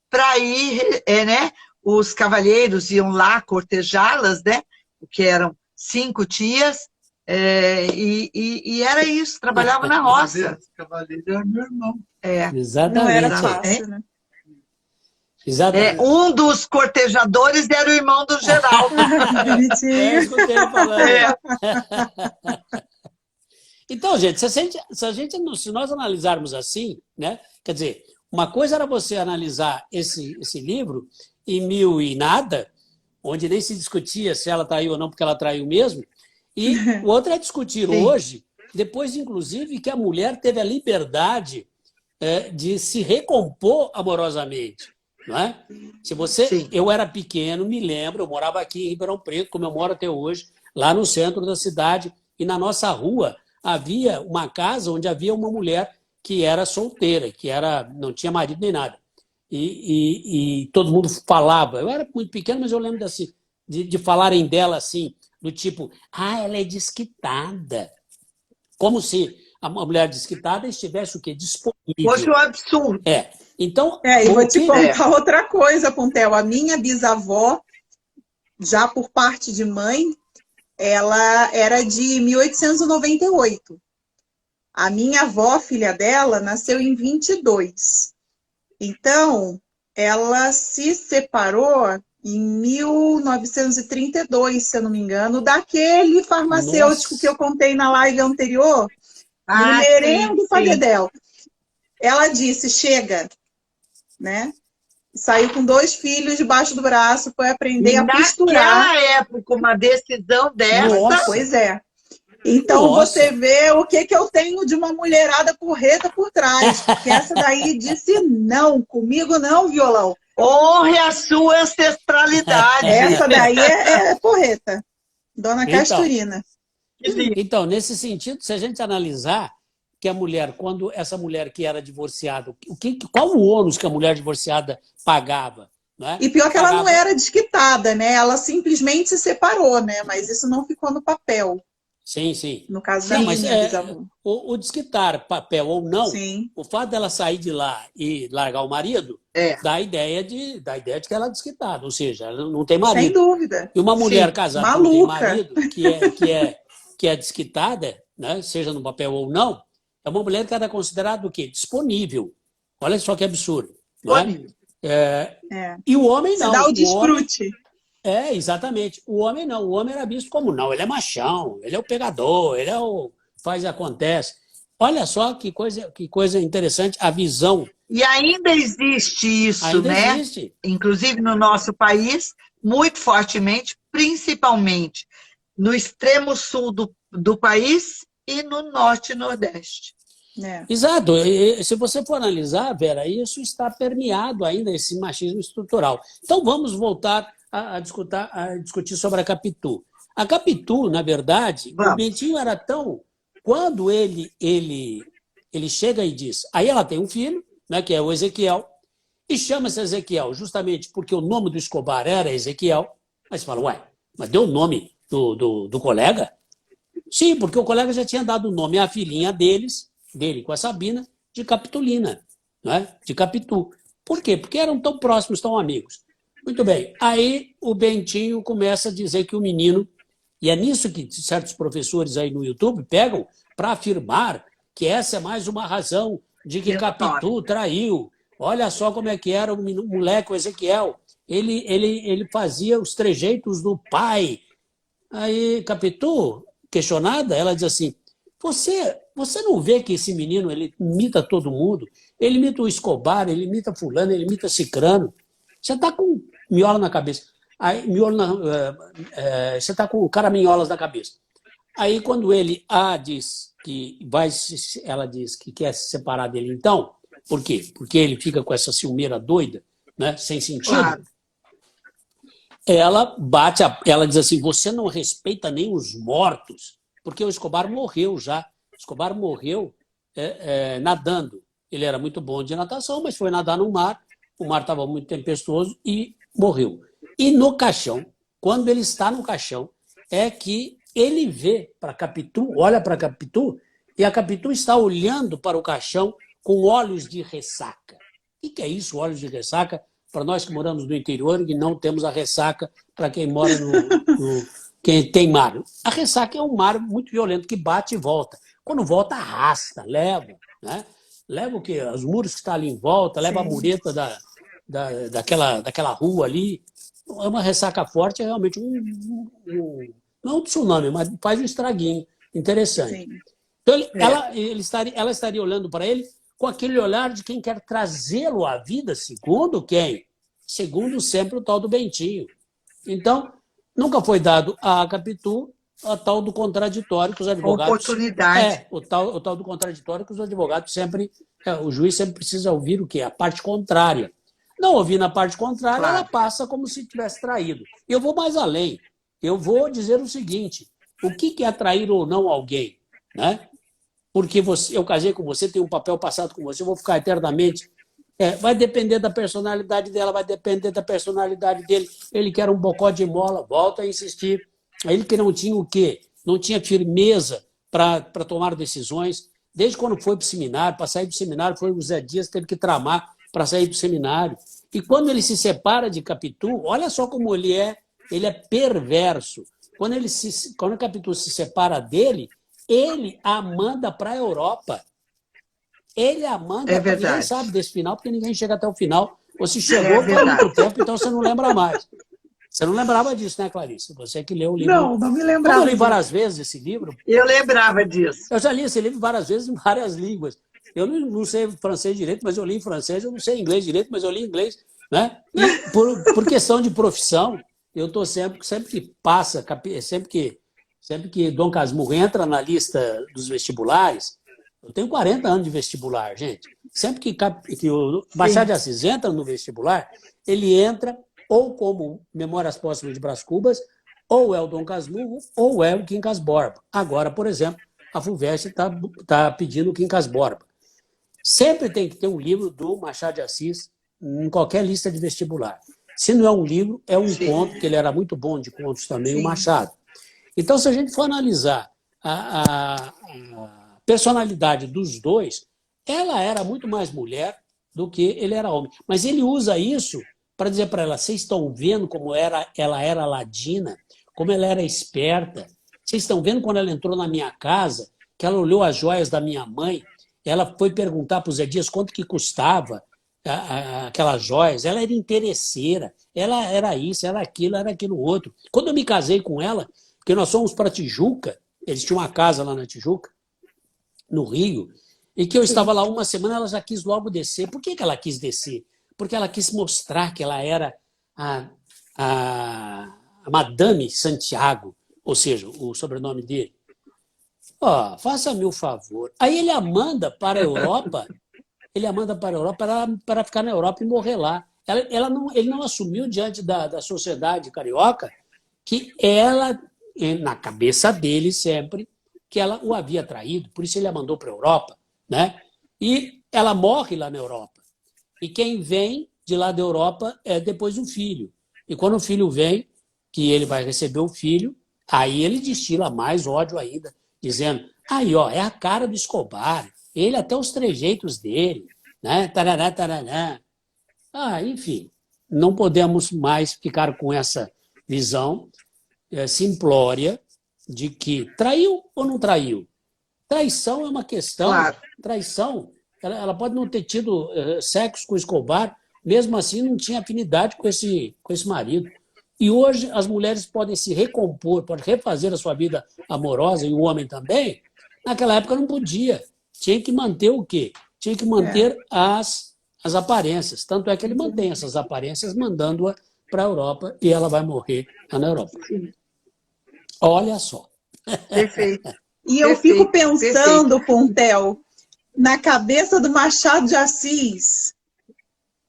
para ir, né? Os cavalheiros iam lá cortejá-las, né? Porque eram 5 tias, e era isso, trabalhava na roça. Cavaleiro era meu irmão. Exatamente. Não era fácil, né? Exatamente. Um dos cortejadores era o irmão do Geraldo. Escutei ele falando. Então, gente, se nós analisarmos assim, né? Quer dizer, uma coisa era você analisar esse livro em 1000 e nada, onde nem se discutia se ela traiu ou não, porque ela traiu mesmo, e o outro é discutir hoje, depois, inclusive, que a mulher teve a liberdade de se recompor amorosamente. Não é? Se você, eu era pequeno, me lembro, eu morava aqui em Ribeirão Preto, como eu moro até hoje, lá no centro da cidade, e na nossa rua havia uma casa onde havia uma mulher que era solteira, não tinha marido nem nada. E todo mundo falava, eu era muito pequeno, mas eu lembro de falarem dela assim, do tipo, ela é desquitada. Como se a mulher desquitada estivesse o quê? Disponível. Fosse um absurdo. Então, e vou te contar outra coisa, Pontel. A minha bisavó, já por parte de mãe, ela era de 1898. A minha avó, filha dela, nasceu em 22. Então, ela se separou em 1932, se eu não me engano, daquele farmacêutico que eu contei na live anterior, mulherengo Padedel. Ela disse, chega, né? Saiu com 2 filhos debaixo do braço, foi aprender a costurar. Naquela época, uma decisão dessa... Nossa. Pois é. Então, você vê o que eu tenho de uma mulherada porreta por trás. Porque essa daí disse não, comigo não, violão. Honre a sua ancestralidade. Essa daí é porreta. Dona Casturina. Então, nesse sentido, se a gente analisar que a mulher, quando essa mulher que era divorciada, qual o ônus que a mulher divorciada pagava? Não é? E pior que ela não era desquitada, né? Ela simplesmente se separou, né? Mas isso não ficou no papel. Sim, sim. No caso da minha bisavó. O desquitar papel ou não, o fato dela sair de lá e largar o marido, dá a ideia de que ela é desquitada, ou seja, ela não tem marido. Sem dúvida. E uma mulher casada que não tem marido, que é desquitada, né, seja no papel ou não, é uma mulher que era considerada o quê? Disponível. Olha só que absurdo. Não é? E o homem não. Você dá o desfrute. Exatamente. O homem não. O homem era visto como não. Ele é machão, ele é o pegador, ele é o faz e acontece. Olha só que coisa interessante, a visão. E ainda existe isso, Ainda né? existe. Inclusive no nosso país, muito fortemente, principalmente no extremo sul do país e no norte e nordeste. Exato. Se você for analisar, Vera, isso está permeado ainda, esse machismo estrutural. Então vamos voltar a discutir sobre a Capitu. A Capitu, na verdade, o Bentinho era tão... Quando ele chega e diz... Aí ela tem um filho, né, que é o Ezequiel, e chama-se Ezequiel justamente porque o nome do Escobar era Ezequiel. Aí você fala, ué, mas deu o nome do colega? Sim, porque o colega já tinha dado o nome à filhinha dele com a Sabina, de Capitulina, né? De Capitu. Por quê? Porque eram tão próximos, tão amigos. Muito bem. Aí o Bentinho começa a dizer que o menino, e é nisso que certos professores aí no YouTube pegam para afirmar que essa é mais uma razão de que Capitu traiu. Olha só como é que era o moleque, o Ezequiel. Ele fazia os trejeitos do pai. Aí Capitu, questionada, ela diz assim, você não vê que esse menino ele imita todo mundo? Ele imita o Escobar, ele imita fulano, ele imita cicrano. Você está com miola na cabeça. Aí, você está com caraminholas na cabeça. Aí, quando ela diz que quer se separar dele, então, por quê? Porque ele fica com essa ciumeira doida, né, sem sentido. Claro. Ela diz assim, você não respeita nem os mortos, porque o Escobar morreu já. O Escobar morreu nadando. Ele era muito bom de natação, mas foi nadar no mar. O mar estava muito tempestuoso e morreu. E no caixão, quando ele está no caixão, é que ele vê para Capitu, olha para Capitu, e a Capitu está olhando para o caixão com olhos de ressaca. O que é isso, olhos de ressaca? Para nós que moramos no interior e não temos a ressaca para quem mora quem tem mar. A ressaca é um mar muito violento que bate e volta. Quando volta, arrasta, leva. Né? Leva o quê? Os muros que estão ali em volta, leva a mureta daquela rua ali. É uma ressaca forte, é realmente não um tsunami, mas faz um estraguinho interessante. Sim. Então, ela estaria olhando para ele com aquele olhar de quem quer trazê-lo à vida, segundo quem? Segundo sempre o tal do Bentinho. Então, nunca foi dado à Capitu a tal do contraditório que os advogados... Oportunidade. O tal do contraditório que os advogados sempre... o juiz sempre precisa ouvir o quê? A parte contrária. Não ouvindo a parte contrária, claro. Ela passa como se tivesse traído. Eu vou mais além. Eu vou dizer o seguinte, o que é trair ou não alguém? Né? Porque eu casei com você, tenho um papel passado com você, eu vou ficar eternamente... vai depender da personalidade dela, vai depender da personalidade dele. Ele que era um bocó de mola, volta a insistir. Ele que não tinha o quê? Não tinha firmeza para tomar decisões. Desde quando foi para o seminário, para sair do seminário, foi o Zé Dias, teve que tramar para sair do seminário. E quando ele se separa de Capitu, olha só como ele é perverso. Quando a Capitu se separa dele, ele a manda para a Europa. Ele a manda, ninguém sabe desse final, porque ninguém chega até o final. Ou se chegou por muito tempo, então você não lembra mais. Você não lembrava disso, né, Clarice? Você que leu o livro. Não me lembrava. Eu li várias vezes esse livro. Eu lembrava disso. Eu já li esse livro várias vezes em várias línguas. Eu não sei francês direito, mas eu li em francês. Eu não sei inglês direito, mas eu li em inglês. Né? E por questão de profissão, eu estou sempre que passa, sempre que Dom Casmurro entra na lista dos vestibulares, eu tenho 40 anos de vestibular, gente. Sempre que o Machado de Assis entra no vestibular, ele entra ou como Memórias Póstumas de Brás Cubas, ou é o Dom Casmurro, ou é o Quincas Borba. Agora, por exemplo, a FUVEST está pedindo o Quincas Borba. Sempre tem que ter um livro do Machado de Assis em qualquer lista de vestibular. Se não é um livro, é um conto, que ele era muito bom de contos também, o Machado. Então, se a gente for analisar a personalidade dos dois, ela era muito mais mulher do que ele era homem. Mas ele usa isso para dizer para ela, vocês estão vendo como ela era ladina, como ela era esperta. Vocês estão vendo quando ela entrou na minha casa, que ela olhou as joias da minha mãe, ela foi perguntar para o Zé Dias quanto que custava. aquelas joias, ela era interesseira, ela era isso, era aquilo outro. Quando eu me casei com ela, porque nós fomos para Tijuca, eles tinham uma casa lá na Tijuca, no Rio, e que eu estava lá uma semana, ela já quis logo descer. Por que ela quis descer? Porque ela quis mostrar que ela era a Madame Santiago, ou seja, o sobrenome dele. Ó, faça-me o favor. Aí ele a manda para a Europa, para ficar na Europa e morrer lá. Ele não assumiu diante da sociedade carioca que ela, na cabeça dele sempre, que ela o havia traído, por isso ele a mandou para a Europa, né? E ela morre lá na Europa. E quem vem de lá da Europa é depois o filho. E quando o filho vem, que ele vai receber o filho, aí ele destila mais ódio ainda, dizendo, aí, ó, é a cara do Escobar, ele até os trejeitos dele, né? Tarará, tarará. Enfim, não podemos mais ficar com essa visão simplória de que traiu ou não traiu. Traição é uma questão. Claro. Traição, ela pode não ter tido sexo com o Escobar, mesmo assim não tinha afinidade com esse marido. E hoje as mulheres podem se recompor, podem refazer a sua vida amorosa, e o homem também. Naquela época não podia. Tinha que manter o quê? Tinha que manter as aparências. Tanto é que ele mantém essas aparências, mandando-a para a Europa, e ela vai morrer lá na Europa. Olha só. Perfeito. E eu fico pensando, Pontel, na cabeça do Machado de Assis,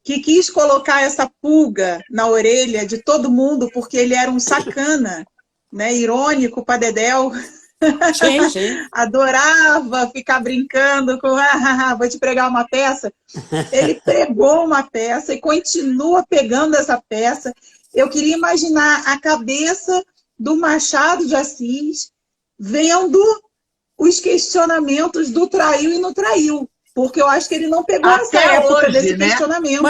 que quis colocar essa pulga na orelha de todo mundo porque ele era um sacana, né? Irônico para dedéu. Sim, sim. Adorava ficar brincando com vou te pregar uma peça. Ele pregou uma peça e continua pegando essa peça. Eu queria imaginar a cabeça do Machado de Assis vendo os questionamentos do traiu e não traiu. Porque eu acho que ele não pegou essa época desse questionamento.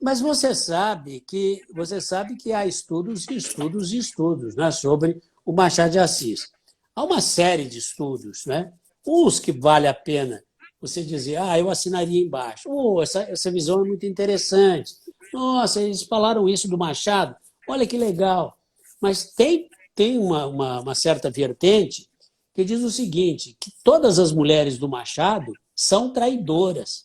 Mas você sabe que há estudos e estudos e estudos, né, sobre o Machado de Assis. Há uma série de estudos, né? Uns que vale a pena você dizer, eu assinaria embaixo. Essa visão é muito interessante. Nossa, eles falaram isso do Machado. Olha que legal. Mas tem uma certa vertente que diz o seguinte, que todas as mulheres do Machado são traidoras.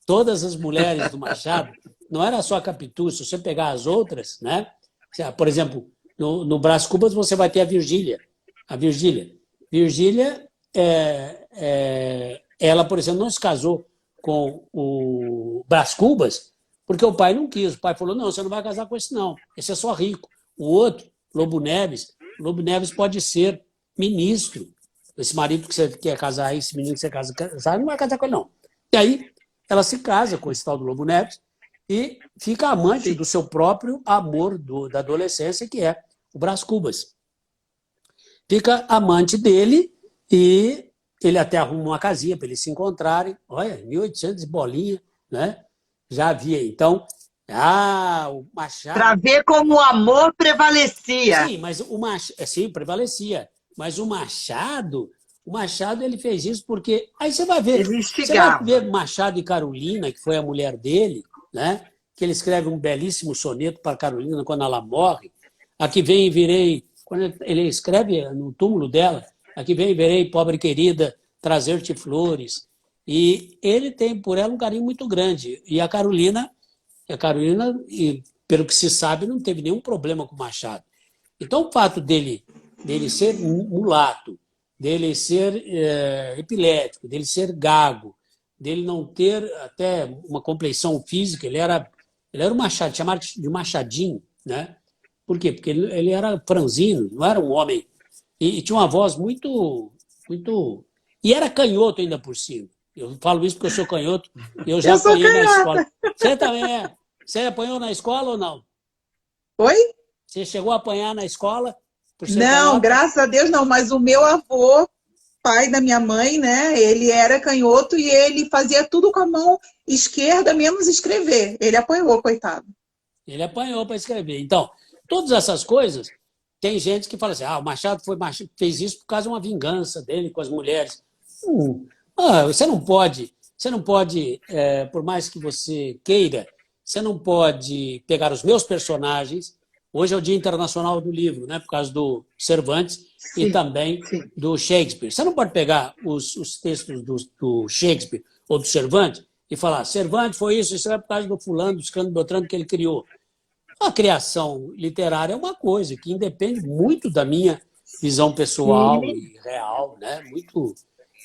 Todas as mulheres do Machado, não era só a Capitu, se você pegar as outras, né? Por exemplo, no Brás Cubas você vai ter a Virgília. Virgília, ela, por exemplo, não se casou com o Brás Cubas porque o pai não quis. O pai falou, não, você não vai casar com esse não, esse é só rico. O outro, Lobo Neves pode ser ministro. Esse marido que você quer casar, esse menino que você quer casar, não vai casar com ele, não. E aí, ela se casa com esse tal do Lobo Neves e fica amante do seu próprio amor da adolescência, que é o Brás Cubas. Fica amante dele e ele até arruma uma casinha para eles se encontrarem. Olha, 1800 bolinha, né? Já havia. Então, o Machado... Para ver como o amor prevalecia. Sim, mas sim, prevalecia. Mas o Machado ele fez isso porque... Aí você vai ver. Você vai ver Machado e Carolina, que foi a mulher dele, né? Que ele escreve um belíssimo soneto para Carolina quando ela morre. Aqui vem e virei... Quando ele escreve no túmulo dela, aqui vem e virei, pobre querida, trazer-te flores. E ele tem por ela um carinho muito grande. E a Carolina, e pelo que se sabe, não teve nenhum problema com o Machado. Então, o fato dele ser mulato, dele ser epilético, dele ser gago, dele não ter até uma compleição física, ele era um machado, chamado de machadinho, né? Por quê? Porque ele era franzino, não era um homem. E tinha uma voz muito... E era canhoto ainda por cima. Eu falo isso porque eu sou canhoto e eu já apanhei na escola. Você também é? Você apanhou na escola ou não? Oi? Você chegou a apanhar na escola? Não, graças a Deus não, mas o meu avô, pai da minha mãe, né? Ele era canhoto e ele fazia tudo com a mão esquerda, menos escrever. Ele apanhou, coitado. Ele apanhou para escrever. Então, todas essas coisas, tem gente que fala assim, o Machado fez isso por causa de uma vingança dele com as mulheres. Você não pode Você não pode, por mais que você queira, você não pode pegar os meus personagens. Hoje é o Dia Internacional do Livro, né, por causa do Cervantes e Sim, também sim. do Shakespeare. Você não pode pegar os textos do Shakespeare ou do Cervantes e falar: Cervantes foi isso é por causa do fulano, do ciclano, do beltrano que ele criou. A criação literária é uma coisa que independe muito da minha visão pessoal Sim, e real, né? Muito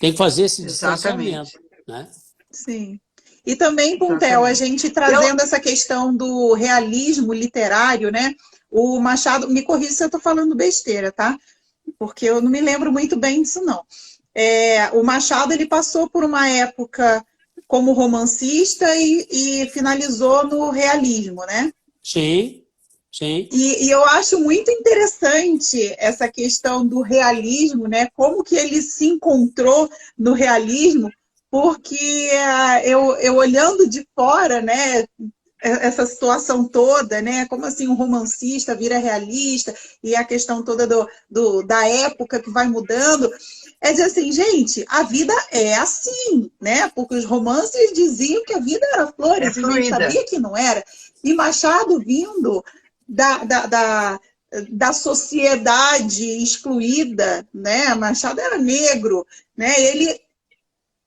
tem que fazer esse distanciamento, exatamente. né? Sim. E também, Puntel, a Exatamente. gente Eu, trazendo essa questão do realismo literário, né? O Machado, me corrija se eu estou falando besteira, tá? Porque eu não me lembro muito bem disso, não. O Machado, ele passou por uma época como romancista e finalizou no realismo, né? Sim, sim, E eu acho muito interessante essa questão do realismo, né? Como que ele se encontrou no realismo, porque eu olhando de fora, né? Essa situação toda, né? Como assim um romancista vira realista e a questão toda da época que vai mudando. É dizer assim, gente, a vida é assim, né? Porque os romances diziam que a vida era é flores e a gente fluida. sabia que não era. E Machado vindo da, da, da, da sociedade excluída, né? Machado era negro, né? Ele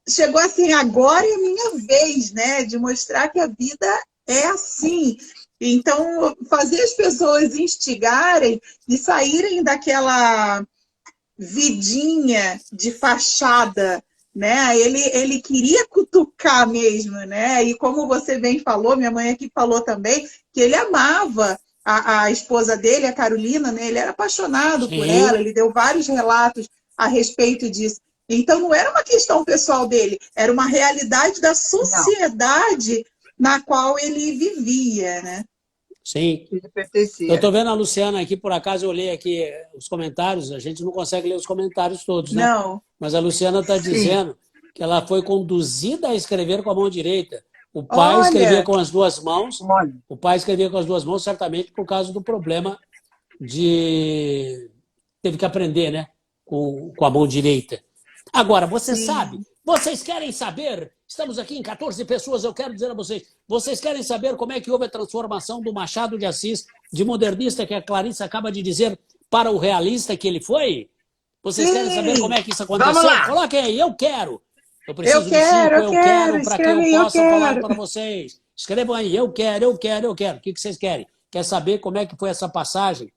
chegou assim, agora é a minha vez, né? De mostrar que a vida é assim. Então, fazer as pessoas instigarem e saírem daquela vidinha de fachada, né? Ele queria cutucar mesmo, né? E como você bem falou, minha mãe aqui falou também, que ele amava a esposa dele, a Carolina, né? Ele era apaixonado por ela, sim, ele deu vários relatos a respeito disso. Então, não era uma questão pessoal dele, era uma realidade da Não, sociedade na qual ele vivia, né? sim. ele Eu pertencia. estou vendo a Luciana aqui, por acaso eu olhei aqui os comentários, a gente não consegue ler os comentários todos, né? Não. Mas a Luciana está Sim, dizendo que ela foi conduzida a escrever com a mão direita. O pai escrevia Olha, com as duas mãos, olha, o pai escrevia com as duas mãos, certamente por causa do problema de... Teve que aprender, né? Com a mão direita. Agora, você sabe, sim. vocês querem saber, estamos aqui em 14 pessoas, eu quero dizer a vocês querem saber como é que houve a transformação do Machado de Assis de modernista, que a Clarice acaba de dizer, para o realista que ele foi? Vocês querem saber como Sim, é que isso vamos aconteceu? lá. Coloquem aí, eu quero. Eu preciso de eu 5, eu quero, quero, para que escreve eu aí, eu possa falar quero. para vocês. Escrevam aí, eu quero, eu quero, eu quero. O que vocês querem? Quer saber como é que foi essa passagem?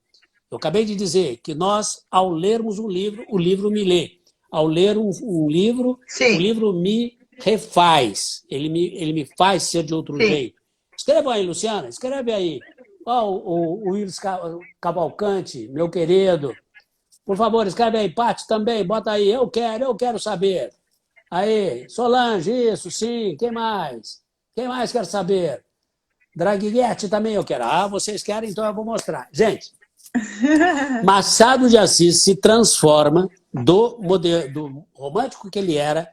Eu acabei de dizer que nós, ao lermos um livro, o livro me lê. Ao ler um livro, o Sim, livro me refaz. Ele me faz ser de outro sim. jeito. Escreva aí, Luciana, escreve aí. Ó, o Willis Cavalcante, meu querido. Por favor, escreve aí. Paty também, bota aí. Eu quero saber. Aí, Solange, isso, sim. Quem mais? Quem mais quer saber? Draguete também eu quero. Ah, vocês querem? Então eu vou mostrar. Gente, Machado de Assis se transforma do romântico que ele era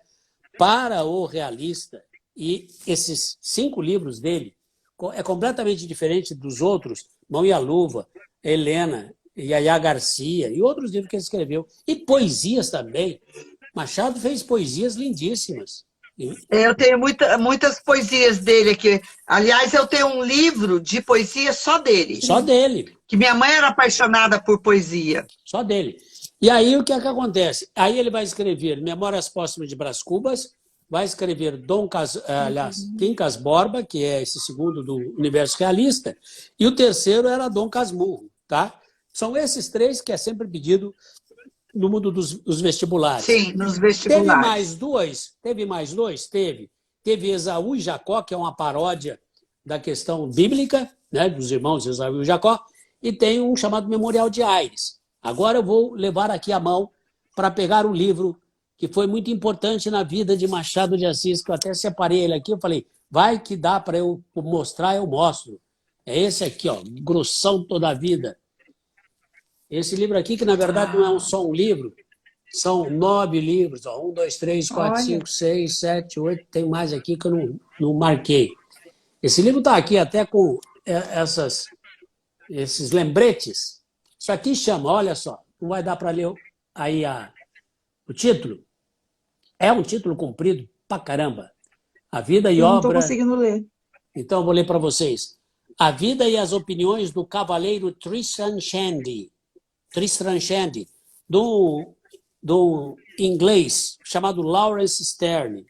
para o realista, e esses 5 livros dele é completamente diferente dos outros, Mão e a Luva, Helena, Yaya Garcia e outros livros que ele escreveu. E poesias também. Machado fez poesias lindíssimas. Eu tenho muitas poesias dele aqui. Aliás, eu tenho um livro de poesia só dele, Só dele. que minha mãe era apaixonada por poesia. Só dele. E aí o que é que acontece? Aí ele vai escrever Memórias Póstumas de Brás Cubas, vai escrever aliás, Quincas Borba, que é esse segundo do universo realista, e o terceiro era Dom Casmurro, tá? São esses 3 que é sempre pedido no mundo dos vestibulares. Sim, nos Teve mais vestibulares. 2? Teve mais 2? Teve. Teve Esaú e Jacó, que é uma paródia da questão bíblica, né, dos irmãos Esaú e Jacó, e tem um chamado Memorial de Aires. Agora eu vou levar aqui a mão para pegar o livro que foi muito importante na vida de Machado de Assis, que eu até separei ele aqui, eu falei, vai que dá para eu mostrar, eu mostro. É esse aqui, ó, grossão toda a vida. Esse livro aqui, que na verdade não é só um livro, são 9 livros, ó, 1, 2, 3, 4, Olha, 5, 6, 7, 8, tem mais aqui que eu não marquei. Esse livro está aqui até com esses lembretes. Isso aqui chama, olha só, não vai dar para ler aí o título. É um título comprido pra caramba. A Vida e Eu não estou Obra... conseguindo ler. Então, eu vou ler para vocês. A Vida e as Opiniões do Cavaleiro Tristram Shandy. Tristram Shandy, do inglês, chamado Lawrence Sterne.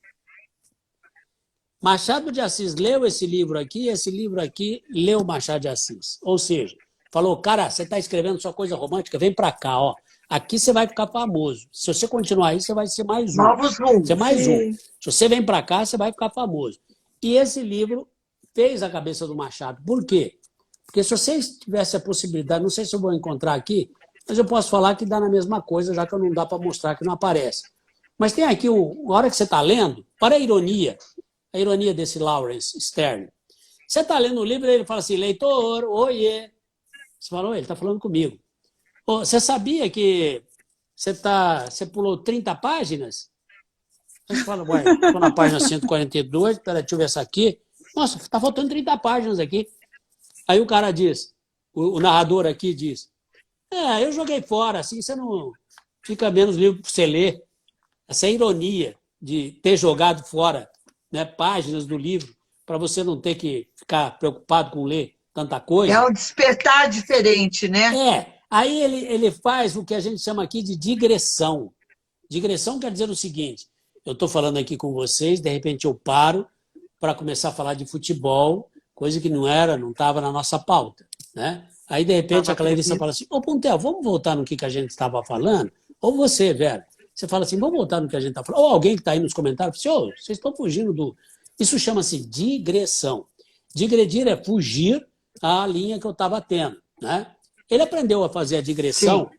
Machado de Assis leu esse livro aqui leu Machado de Assis. Ou seja, falou, cara, você está escrevendo só coisa romântica, vem para cá, ó. Aqui você vai ficar famoso. Se você continuar aí, você vai ser mais um. Novos rumos. Você é mais Sim. um. Se você vem para cá, você vai ficar famoso. E esse livro fez a cabeça do Machado. Por quê? Porque se vocês tivessem a possibilidade, não sei se eu vou encontrar aqui, mas eu posso falar que dá na mesma coisa, já que não dá para mostrar que não aparece. Mas tem aqui, uma hora que você está lendo, para a ironia desse Lawrence Sterne. Você está lendo o livro e ele fala assim, leitor, oiê. Você falou, ele está falando comigo. Ô, você sabia que você pulou 30 páginas? Aí você fala, ué, estou na página 142, peraí, deixa eu ver essa aqui. Nossa, está faltando 30 páginas aqui. Aí o cara diz, o narrador aqui diz, eu joguei fora, assim você não fica menos livro para você ler. Essa é a ironia de ter jogado fora, né, páginas do livro para você não ter que ficar preocupado com ler tanta coisa. É um despertar diferente, né? Aí ele faz o que a gente chama aqui de digressão. Digressão quer dizer o seguinte, eu estou falando aqui com vocês, de repente eu paro para começar a falar de futebol, coisa que não estava na nossa pauta, né? Aí, de repente, a Clarissa fala assim, ô, Pontel, vamos voltar no que a gente estava falando? Ou você, Vera, você fala assim, vamos voltar no que a gente está falando. Ou alguém que está aí nos comentários, fala assim, vocês estão fugindo do... Isso chama-se digressão. Digredir é fugir à linha que eu estava tendo, né? Ele aprendeu a fazer a digressão,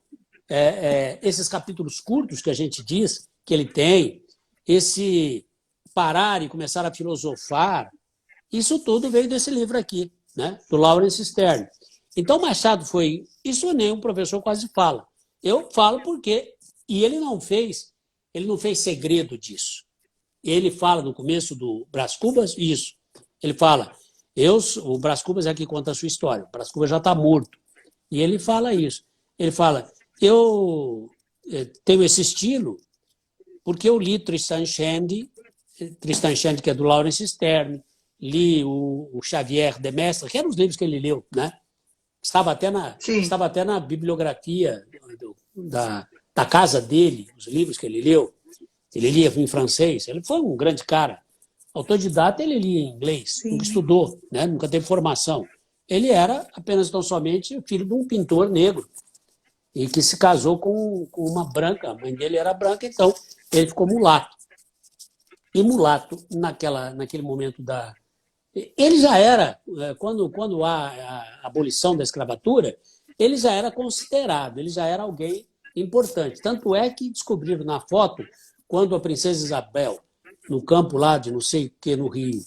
esses capítulos curtos que a gente diz que ele tem, esse parar e começar a filosofar, isso tudo veio desse livro aqui, né? Do Lawrence Sterne. Então, Machado foi... Isso nem um professor quase fala. Eu falo porque... E ele não fez segredo disso. Ele fala no começo do Brás Cubas isso. Ele fala, o Brás Cubas é que conta a sua história. O Brás Cubas já está morto. E ele fala isso. Ele fala, eu tenho esse estilo porque eu li Tristan Shandy, que é do Lawrence Sterne, li o Xavier de Mestre, que eram os livros que ele leu, né? Estava até na bibliografia da casa dele, os livros que ele leu. Ele lia em francês, ele foi um grande cara. Autodidata, ele lia em inglês, nunca estudou, né? Nunca teve formação. Ele era apenas tão somente filho de um pintor negro e que se casou com uma branca. A mãe dele era branca, então ele ficou mulato. E mulato, naquele momento da... Ele já era, quando há a abolição da escravatura, ele já era considerado, ele já era alguém importante. Tanto é que descobriram na foto, quando a princesa Isabel, no campo lá de não sei o que, no Rio,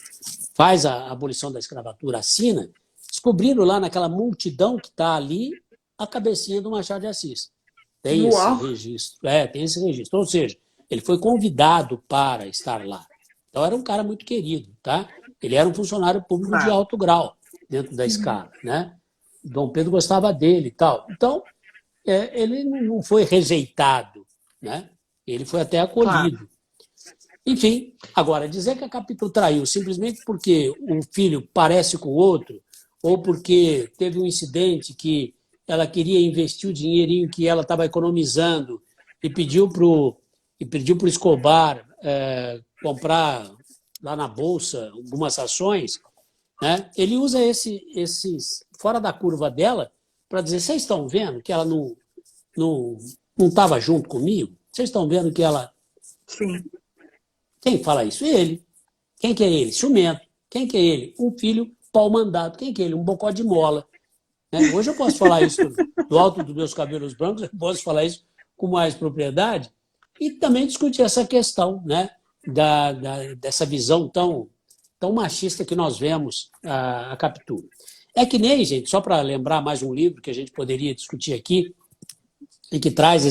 faz a abolição da escravatura, assina, descobriram lá naquela multidão que está ali a cabecinha do Machado de Assis. Tem esse registro. Tem esse registro. Ou seja, ele foi convidado para estar lá. Então era um cara muito querido, tá? Ele era um funcionário público de alto grau dentro da escala, né? Dom Pedro gostava dele e tal. Então, ele não foi rejeitado, né? Ele foi até acolhido. Claro. Enfim, agora, dizer que a Capitão traiu simplesmente porque um filho parece com o outro, ou porque teve um incidente que ela queria investir o dinheirinho que ela estava economizando e pediu para o Escobar comprar lá na Bolsa algumas ações, né? Ele usa esses fora da curva dela para dizer, vocês estão vendo que ela não estava junto comigo? Vocês estão vendo que ela... Sim. Quem fala isso? Ele. Quem que é ele? Ciumento. Quem que é ele? Um filho pau-mandado. Quem que é ele? Um bocó de mola. Né? Hoje eu posso falar isso do alto dos meus cabelos brancos, eu posso falar isso com mais propriedade e também discutir essa questão, né? Dessa visão tão machista que nós vemos a Capitu. É que nem, gente, só para lembrar mais um livro que a gente poderia discutir aqui e que traz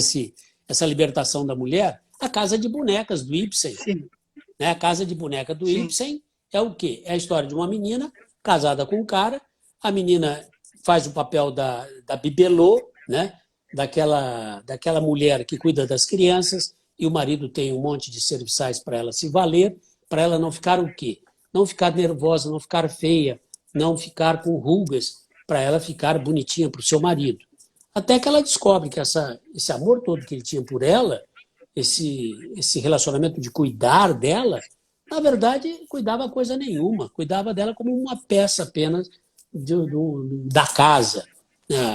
essa libertação da mulher, A Casa de Bonecas, do Ibsen. Sim. Né? A Casa de Boneca do Ibsen é o quê? É a história de uma menina casada com um cara, a menina faz o papel da bibelô, né? daquela mulher que cuida das crianças, e o marido tem um monte de serviçais para ela se valer, para ela não ficar o quê? Não ficar nervosa, não ficar feia, não ficar com rugas, para ela ficar bonitinha para o seu marido. Até que ela descobre que esse amor todo que ele tinha por ela, esse relacionamento de cuidar dela, na verdade, cuidava coisa nenhuma, cuidava dela como uma peça apenas da casa.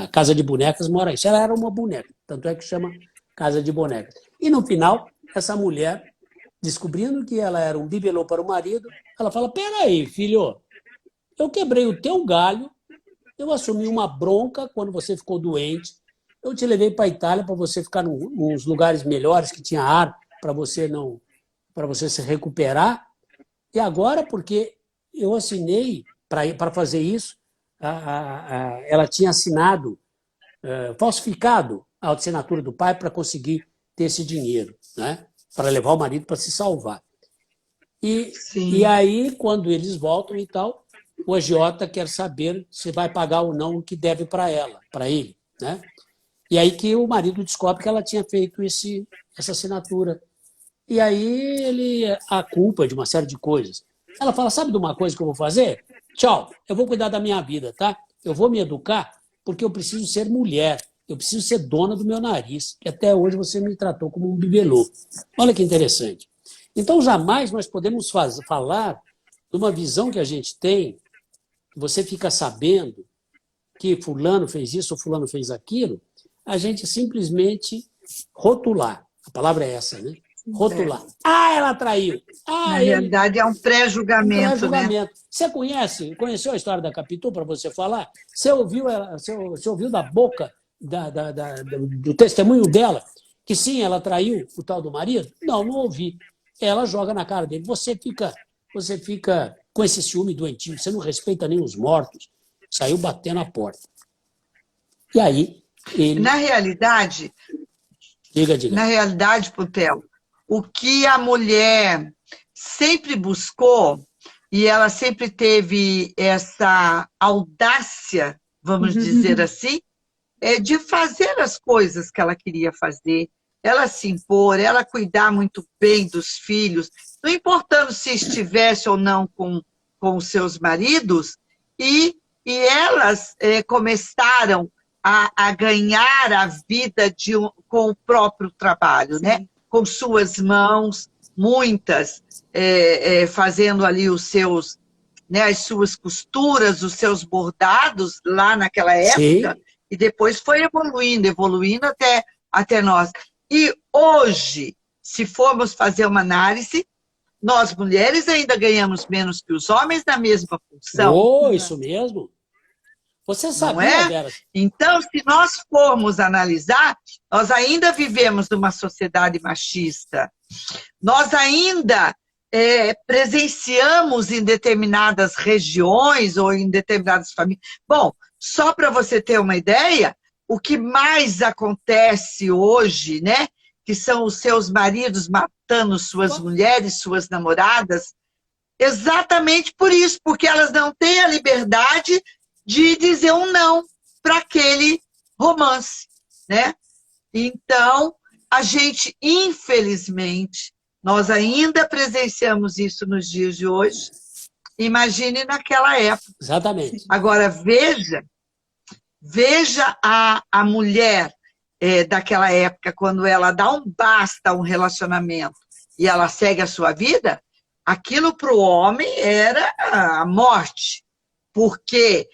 A casa de bonecas mora isso. Ela era uma boneca, tanto é que chama casa de bonecas. E no final, essa mulher, descobrindo que ela era um bibelô para o marido, ela fala: peraí, filho, eu quebrei o teu galho, eu assumi uma bronca quando você ficou doente, eu te levei para a Itália para você ficar nos lugares melhores, que tinha ar, para você se recuperar. E agora, porque eu assinei para fazer isso, ela tinha assinado, falsificado a assinatura do pai para conseguir ter esse dinheiro, né? Para levar o marido para se salvar. E aí, quando eles voltam e tal, o agiota quer saber se vai pagar ou não o que deve para ela, para ele, né? E aí que o marido descobre que ela tinha feito essa assinatura. E aí ele a culpa de uma série de coisas. Ela fala: sabe de uma coisa que eu vou fazer? Tchau, eu vou cuidar da minha vida, tá? Eu vou me educar porque eu preciso ser mulher, eu preciso ser dona do meu nariz, que até hoje você me tratou como um bibelô. Olha que interessante. Então, jamais nós podemos falar de uma visão que a gente tem, você fica sabendo que fulano fez isso ou fulano fez aquilo, a gente simplesmente rotular. A palavra é essa, né? Rotular. Ela traiu. Na realidade, é um pré-julgamento, né? Você conheceu a história da Capitu, para você falar? Você ouviu da boca do testemunho dela que sim, ela traiu o tal do marido? Não ouvi. Ela joga na cara dele. Você fica com esse ciúme doentio, você não respeita nem os mortos. Saiu batendo a porta. E aí, ele... Na realidade, Diga. Na realidade, Putel, o que a mulher sempre buscou, e ela sempre teve essa audácia, vamos dizer assim, é de fazer as coisas que ela queria fazer, ela se impor, ela cuidar muito bem dos filhos, não importando se estivesse ou não com os seus maridos, e elas começaram a ganhar a vida com o próprio trabalho, né? Com suas mãos, muitas fazendo ali as suas costuras, os seus bordados lá naquela época, sim. E depois foi evoluindo até nós. E hoje, se formos fazer uma análise, nós mulheres ainda ganhamos menos que os homens na mesma função. Isso mesmo. Você sabia, não é? Vera? Então, se nós formos analisar, nós ainda vivemos numa sociedade machista. Nós ainda presenciamos em determinadas regiões ou em determinadas famílias. Bom, só para você ter uma ideia, o que mais acontece hoje, né? Que são os seus maridos matando suas mulheres, suas namoradas, exatamente por isso, porque elas não têm a liberdade de dizer um não para aquele romance, né? Então, a gente, infelizmente, nós ainda presenciamos isso nos dias de hoje. Imagine naquela época. Exatamente. Agora, veja a mulher daquela época, quando ela dá um basta a um relacionamento e ela segue a sua vida, aquilo para o homem era a morte, porque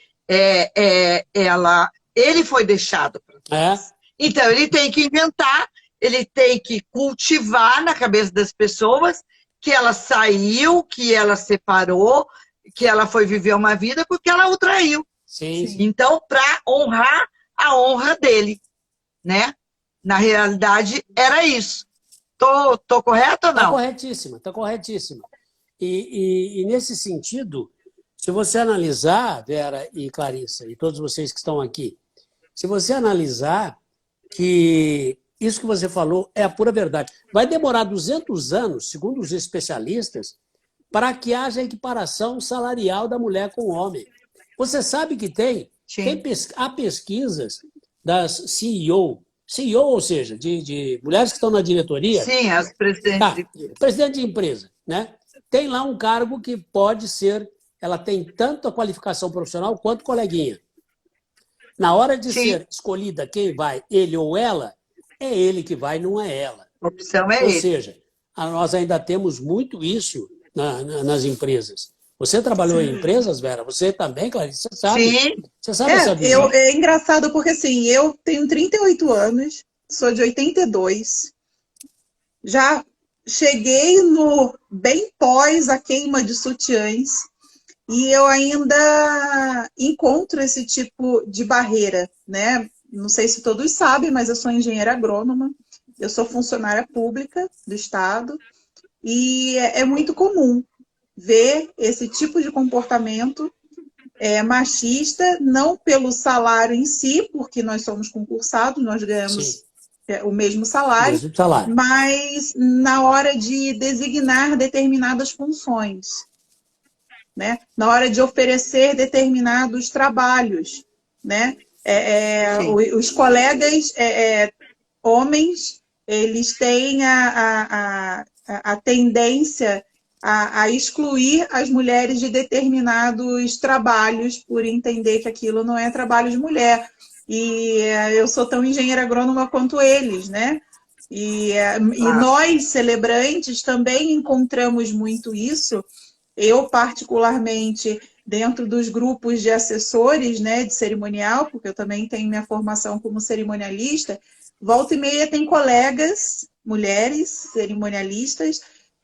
ele foi deixado para trás. Então, ele tem que inventar, ele tem que cultivar na cabeça das pessoas que ela saiu, que ela separou, que ela foi viver uma vida porque ela o traiu. Sim. Então, para honrar a honra dele, né? Na realidade, era isso. Tô correta ou não? Está corretíssima. E nesse sentido, se você analisar, Vera e Clarissa, e todos vocês que estão aqui, se você analisar que isso que você falou é a pura verdade. Vai demorar 200 anos, segundo os especialistas, para que haja equiparação salarial da mulher com o homem. Você sabe que há pesquisas das CEO, ou seja, de mulheres que estão na diretoria. Sim, as presidentes de empresa. Presidente de empresa, né? tem lá um cargo que pode ser, ela tem tanto a qualificação profissional quanto coleguinha. Na hora de Sim. ser escolhida quem vai, ele ou ela, é ele que vai, não é ela. A opção é Ou ele. seja, nós ainda temos muito isso nas empresas. Você trabalhou em empresas, Vera? Você também, Clarice? Você sabe? Sim. Você sabe essa visão? É engraçado porque assim, eu tenho 38 anos, sou de 82, já cheguei no bem pós a queima de sutiãs e eu ainda encontro esse tipo de barreira, né? Não sei se todos sabem, mas eu sou engenheira agrônoma, eu sou funcionária pública do Estado e é muito comum ver esse tipo de comportamento machista, não pelo salário em si, porque nós somos concursados, nós ganhamos o mesmo salário, mas na hora de designar determinadas funções, né? Na hora de oferecer determinados trabalhos, né? Os colegas homens, eles têm a tendência a excluir as mulheres de determinados trabalhos por entender que aquilo não é trabalho de mulher. E eu sou tão engenheira agrônoma quanto eles, né? E nós, celebrantes, também encontramos muito isso. Eu, particularmente, dentro dos grupos de assessores, né, de cerimonial, porque eu também tenho minha formação como cerimonialista, volta e meia tem colegas, mulheres cerimonialistas,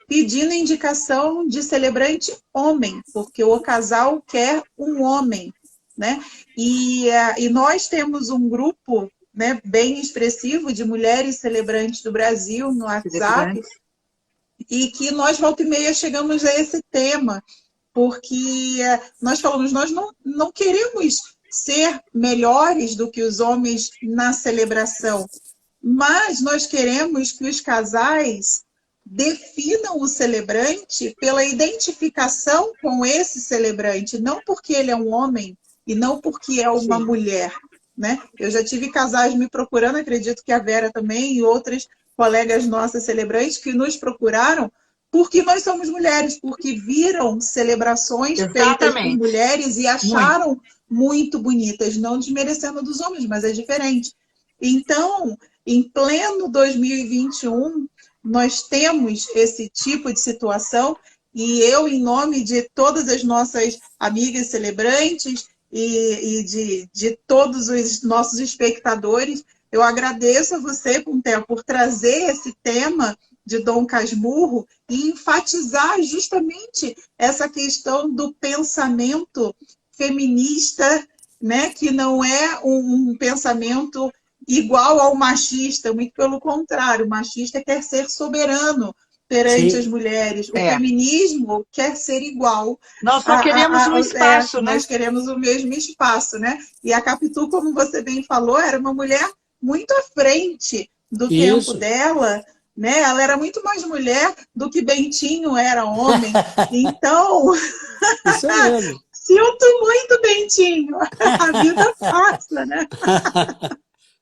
pedindo indicação de celebrante homem, porque o casal quer um homem, né? E nós temos um grupo, né, bem expressivo de mulheres celebrantes do Brasil no WhatsApp, e que nós, volta e meia, chegamos a esse tema, porque nós falamos, nós não queremos ser melhores do que os homens na celebração, mas nós queremos que os casais definam o celebrante pela identificação com esse celebrante, não porque ele é um homem e não porque é uma mulher, né? Eu já tive casais me procurando, acredito que a Vera também e outras colegas nossas celebrantes que nos procuraram porque nós somos mulheres, porque viram celebrações feitas por mulheres e acharam muito bonitas, não desmerecendo dos homens, mas é diferente. Então, em pleno 2021, nós temos esse tipo de situação e eu, em nome de todas as nossas amigas celebrantes e de todos os nossos espectadores, eu agradeço a você, Puntel, por trazer esse tema de Dom Casmurro e enfatizar justamente essa questão do pensamento feminista, né, que não é um pensamento igual ao machista, muito pelo contrário, o machista quer ser soberano perante as mulheres, o feminismo quer ser igual. Nós só queremos um espaço, né? Nós queremos o mesmo espaço, né? E a Capitu, como você bem falou, era uma mulher muito à frente do tempo dela, né? Ela era muito mais mulher do que Bentinho era homem. Então, isso é mesmo. Sinto muito, Bentinho. A vida passa, né?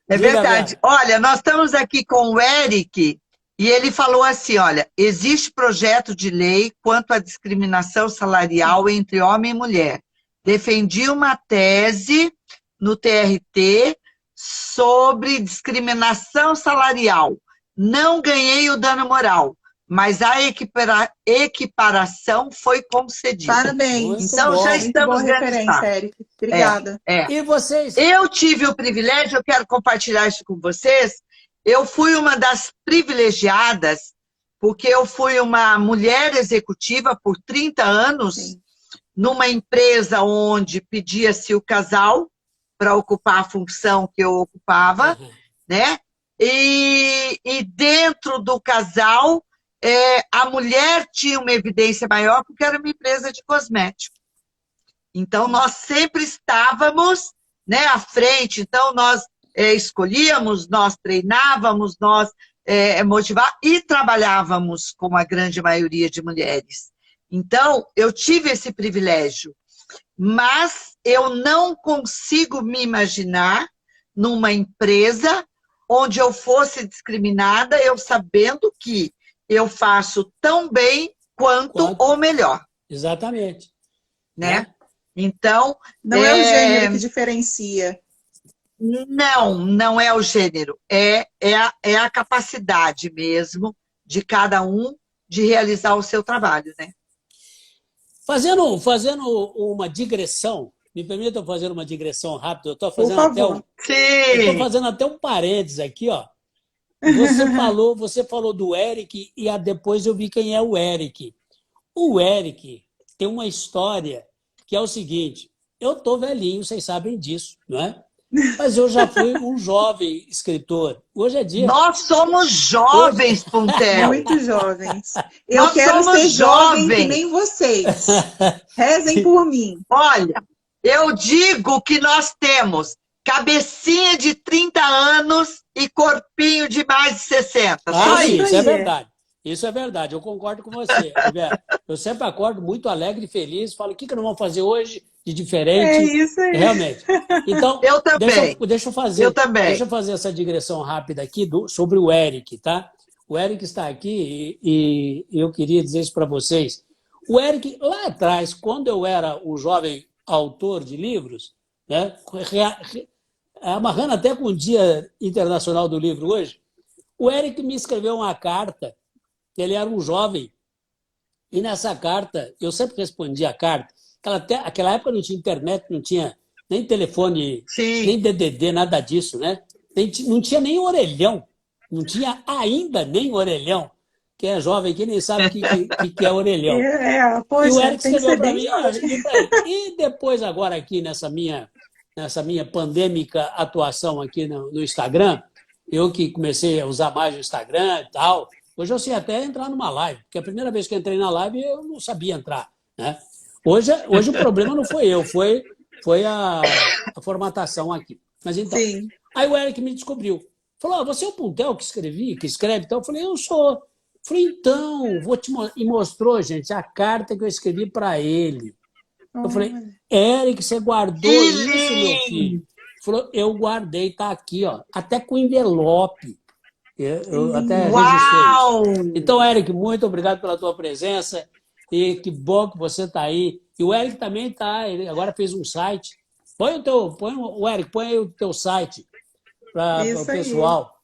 É verdade. Olha, nós estamos aqui com o Eric e ele falou assim, olha, existe projeto de lei quanto à discriminação salarial entre homem e mulher. Defendi uma tese no TRT sobre discriminação salarial. Não ganhei o dano moral, mas a equiparação foi concedida. Parabéns. Então, já estamos referência, Eric. Obrigada. E vocês? Eu tive o privilégio, eu quero compartilhar isso com vocês, eu fui uma das privilegiadas, porque eu fui uma mulher executiva por 30 anos, numa empresa onde pedia-se o casal para ocupar a função que eu ocupava, né? E dentro do casal, a mulher tinha uma evidência maior porque era uma empresa de cosmético. Então, nós sempre estávamos, né, à frente. Então, nós escolhíamos, nós treinávamos, nós motivávamos e trabalhávamos com a grande maioria de mulheres. Então, eu tive esse privilégio. Mas eu não consigo me imaginar numa empresa onde eu fosse discriminada, eu sabendo que eu faço tão bem quanto ou melhor. Exatamente. Né? Então... Não é o gênero que diferencia. Não é o gênero. É a capacidade mesmo de cada um de realizar o seu trabalho, né? Fazendo uma digressão, me permita fazer uma digressão rápida, eu estou fazendo até um parênteses aqui, ó. Você falou do Eric e depois eu vi quem é o Eric. O Eric tem uma história que é o seguinte, eu estou velhinho, vocês sabem disso, não é? Mas eu já fui um jovem escritor. Hoje é dia. Nós somos jovens, Puntel. Muito jovens. Eu quero ser jovem que nem vocês. Rezem por mim. Olha, eu digo que nós temos cabecinha de 30 anos e corpinho de mais de 60. Sim, isso é verdade. Isso é verdade, eu concordo com você. Eu sempre acordo muito alegre e feliz, falo, o que nós vamos fazer hoje de diferente? É isso aí. Realmente. Então, eu também. Deixa eu fazer essa digressão rápida aqui sobre o Eric, tá? O Eric está aqui e eu queria dizer isso para vocês. O Eric, lá atrás, quando eu era um jovem autor de livros, né, amarrando até com o Dia Internacional do Livro hoje, o Eric me escreveu uma carta. Ele era um jovem, e nessa carta, eu sempre respondia a carta, aquela época não tinha internet, não tinha nem telefone, nem DDD, nada disso, né? Não tinha nem orelhão, não tinha ainda nem orelhão. Quem é jovem aqui nem sabe o que é orelhão. Poxa, e o Eric escreveu para mim, e depois agora aqui nessa minha pandêmica atuação aqui no Instagram, eu que comecei a usar mais o Instagram e tal. Hoje eu sei até entrar numa live, porque a primeira vez que eu entrei na live eu não sabia entrar, né? Hoje o problema não foi eu, foi a formatação aqui. Mas então, aí o Eric me descobriu. Falou, você é o Puntel que escreve? Então eu falei, eu sou. Falei, então, vou te mostrar. E mostrou, gente, a carta que eu escrevi para ele. Eu falei, Eric, você guardou isso, meu filho? Ele falou, eu guardei, tá aqui, ó, até com envelope. Eu até registrei isso. Então, Eric, muito obrigado pela tua presença e que bom que você está aí. E o Eric também está, ele agora fez um site. Eric, põe aí o teu site para o pessoal.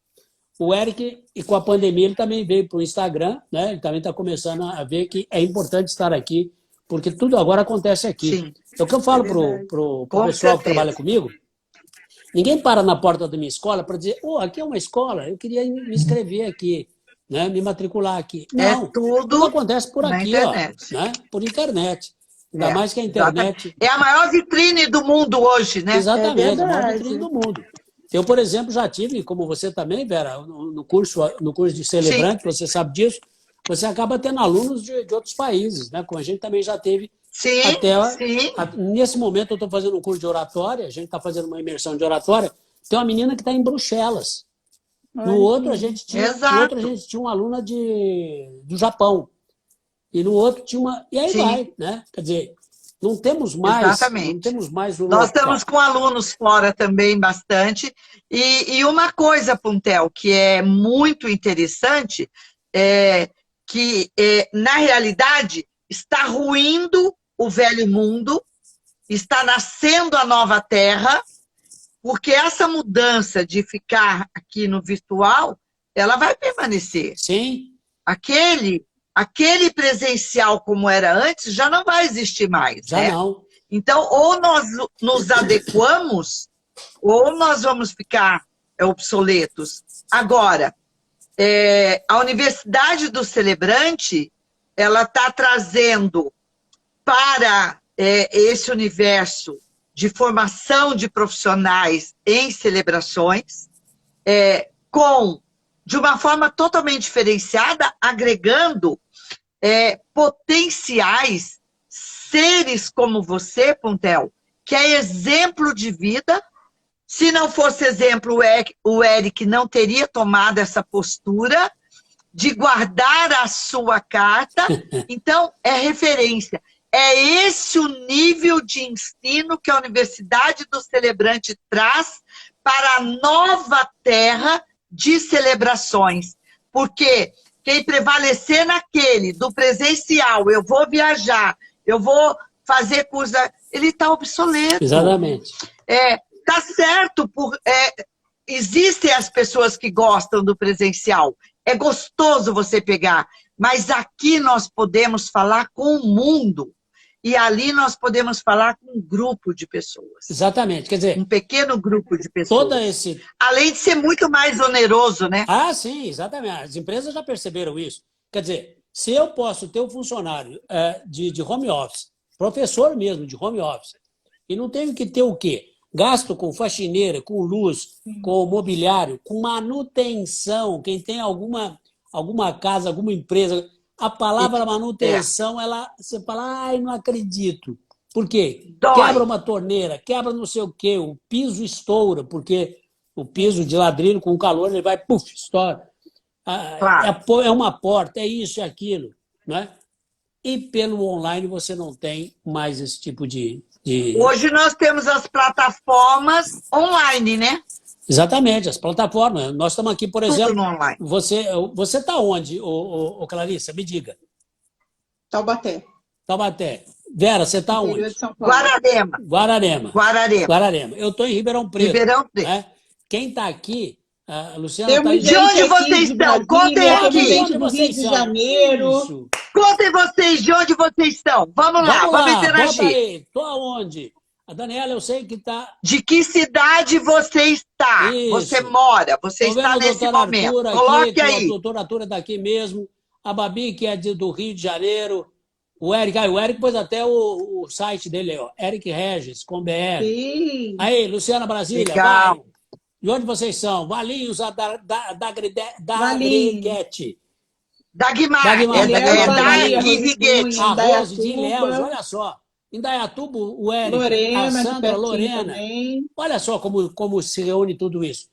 O Eric, e com a pandemia, ele também veio para o Instagram, né? Ele também está começando a ver que é importante estar aqui, porque tudo agora acontece aqui. Sim. Então, o que eu falo para o pessoal que trabalha comigo, ninguém para na porta da minha escola para dizer, aqui é uma escola, eu queria me inscrever aqui, né? Me matricular aqui. Não, tudo acontece por aqui, ó, né? Por internet. Ainda mais que a internet... É a maior vitrine do mundo hoje, né? Exatamente, a maior vitrine do mundo. Eu, por exemplo, já tive, como você também, Vera, no curso de celebrante, você sabe disso, você acaba tendo alunos de outros países, né? Como a gente também já teve. Nesse momento eu estou fazendo um curso de oratória, a gente está fazendo uma imersão de oratória, tem uma menina que está em Bruxelas. No outro a gente tinha uma aluna do Japão. E no outro tinha uma... E aí vai, né? Quer dizer, não temos mais... Não temos mais o Nós estamos com alunos fora também bastante. E uma coisa, Puntel, que é muito interessante, é que, na realidade, está ruindo o velho mundo, está nascendo a nova terra, porque essa mudança de ficar aqui no virtual, ela vai permanecer. Sim. Aquele presencial como era antes já não vai existir mais. Já não. Então, ou nós nos adequamos, ou nós vamos ficar obsoletos. Agora, a Universidade do Celebrante, ela está trazendo para esse universo de formação de profissionais em celebrações, de uma forma totalmente diferenciada, agregando potenciais seres como você, Puntel, que é exemplo de vida. Se não fosse exemplo, o Eric não teria tomado essa postura de guardar a sua carta. Então, é referência. É esse o nível de ensino que a Universidade do Celebrante traz para a nova terra de celebrações. Porque Quem prevalecer naquele, do presencial, eu vou viajar, eu vou fazer curso, ele está obsoleto. Exatamente. Tá certo, existem as pessoas que gostam do presencial. É gostoso você pegar, mas aqui nós podemos falar com o mundo. E ali nós podemos falar com um grupo de pessoas. Exatamente. Quer dizer, um pequeno grupo de pessoas. Além de ser muito mais oneroso, né? Ah, sim, exatamente. As empresas já perceberam isso. Quer dizer, se eu posso ter um funcionário de home office, professor mesmo de home office, e não tenho que ter o quê? Gasto com faxineira, com luz, com mobiliário, com manutenção. Quem tem alguma casa, alguma empresa... A palavra manutenção, você fala, ai, não acredito. Por quê? Dói. Quebra uma torneira, quebra não sei o quê, o piso estoura, porque o piso de ladrilho com calor, ele vai, puf, estoura. Claro. É uma porta, é isso, é aquilo. Né? E pelo online você não tem mais esse tipo de... Hoje nós temos as plataformas online, né? Exatamente, as plataformas. Nós estamos aqui, por exemplo... Tudo no online. Você está onde, Clarissa? Me diga. Taubaté. Vera, você está onde? Guararema. Eu estou em Ribeirão Preto. Né? Quem está aqui, a Luciana está... De onde vocês estão? Contem aqui. Do Rio de Janeiro. Isso. Contem vocês de onde vocês estão. Vamos lá, vamos interagir. Estou aonde? A Daniela, eu sei que está... De que cidade você está? Isso. Você mora, você está nesse momento. Arthur Coloque aqui, aí. O doutor Arthur é daqui mesmo. A Babi, que é do Rio de Janeiro. O Eric pôs até o site dele aí, ó. Eric Regis, com BR. Sim. Aí, Luciana Brasília, legal. vai. De onde vocês são? Valinhos, da Griguete. Dagmar. A Rose de Ilhéus, olha só. Indaiatuba, o Eric, a Sandra, a Lorena. Também. Olha só como se reúne tudo isso.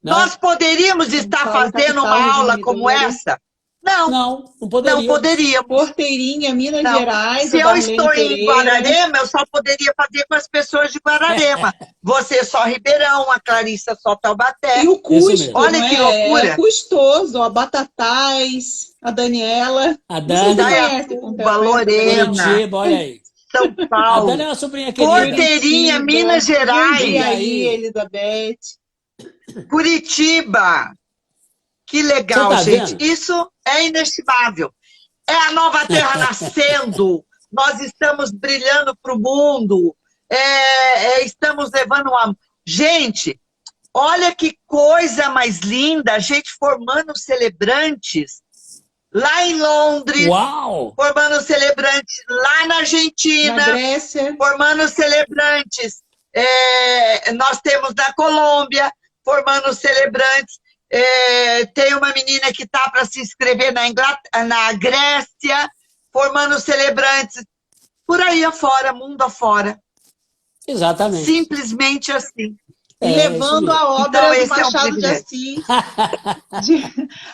Né? Nós poderíamos estar fazendo uma aula como essa? Não poderia. Não poderia. Porteirinha, Minas Gerais. Se eu estou em Guararema, eu só poderia fazer com as pessoas de Guararema. Você só Ribeirão, a Clarissa só Taubaté. E o custo, olha que loucura. É custoso. A Batatais, a Daniela. A Dani, Indaiatuba, Lorena. Curitiba, olha aí. São Paulo. A Dani é uma sobrinha querida. Porteirinha, Minas Gerais. E aí, Elizabeth. Curitiba. Que legal, tá gente. vendo? Isso é inestimável. É a nova terra nascendo. Nós estamos brilhando para o mundo. Estamos levando uma... Gente, olha que coisa mais linda. A gente formando celebrantes lá em Londres. Uau! Formando celebrantes lá na Argentina. Na Grécia. Formando celebrantes. Nós temos na Colômbia, formando celebrantes. Tem uma menina que está para se inscrever na Grécia, formando celebrantes por aí afora, mundo afora. Exatamente. Simplesmente assim. Levando a obra do Machado de Assis.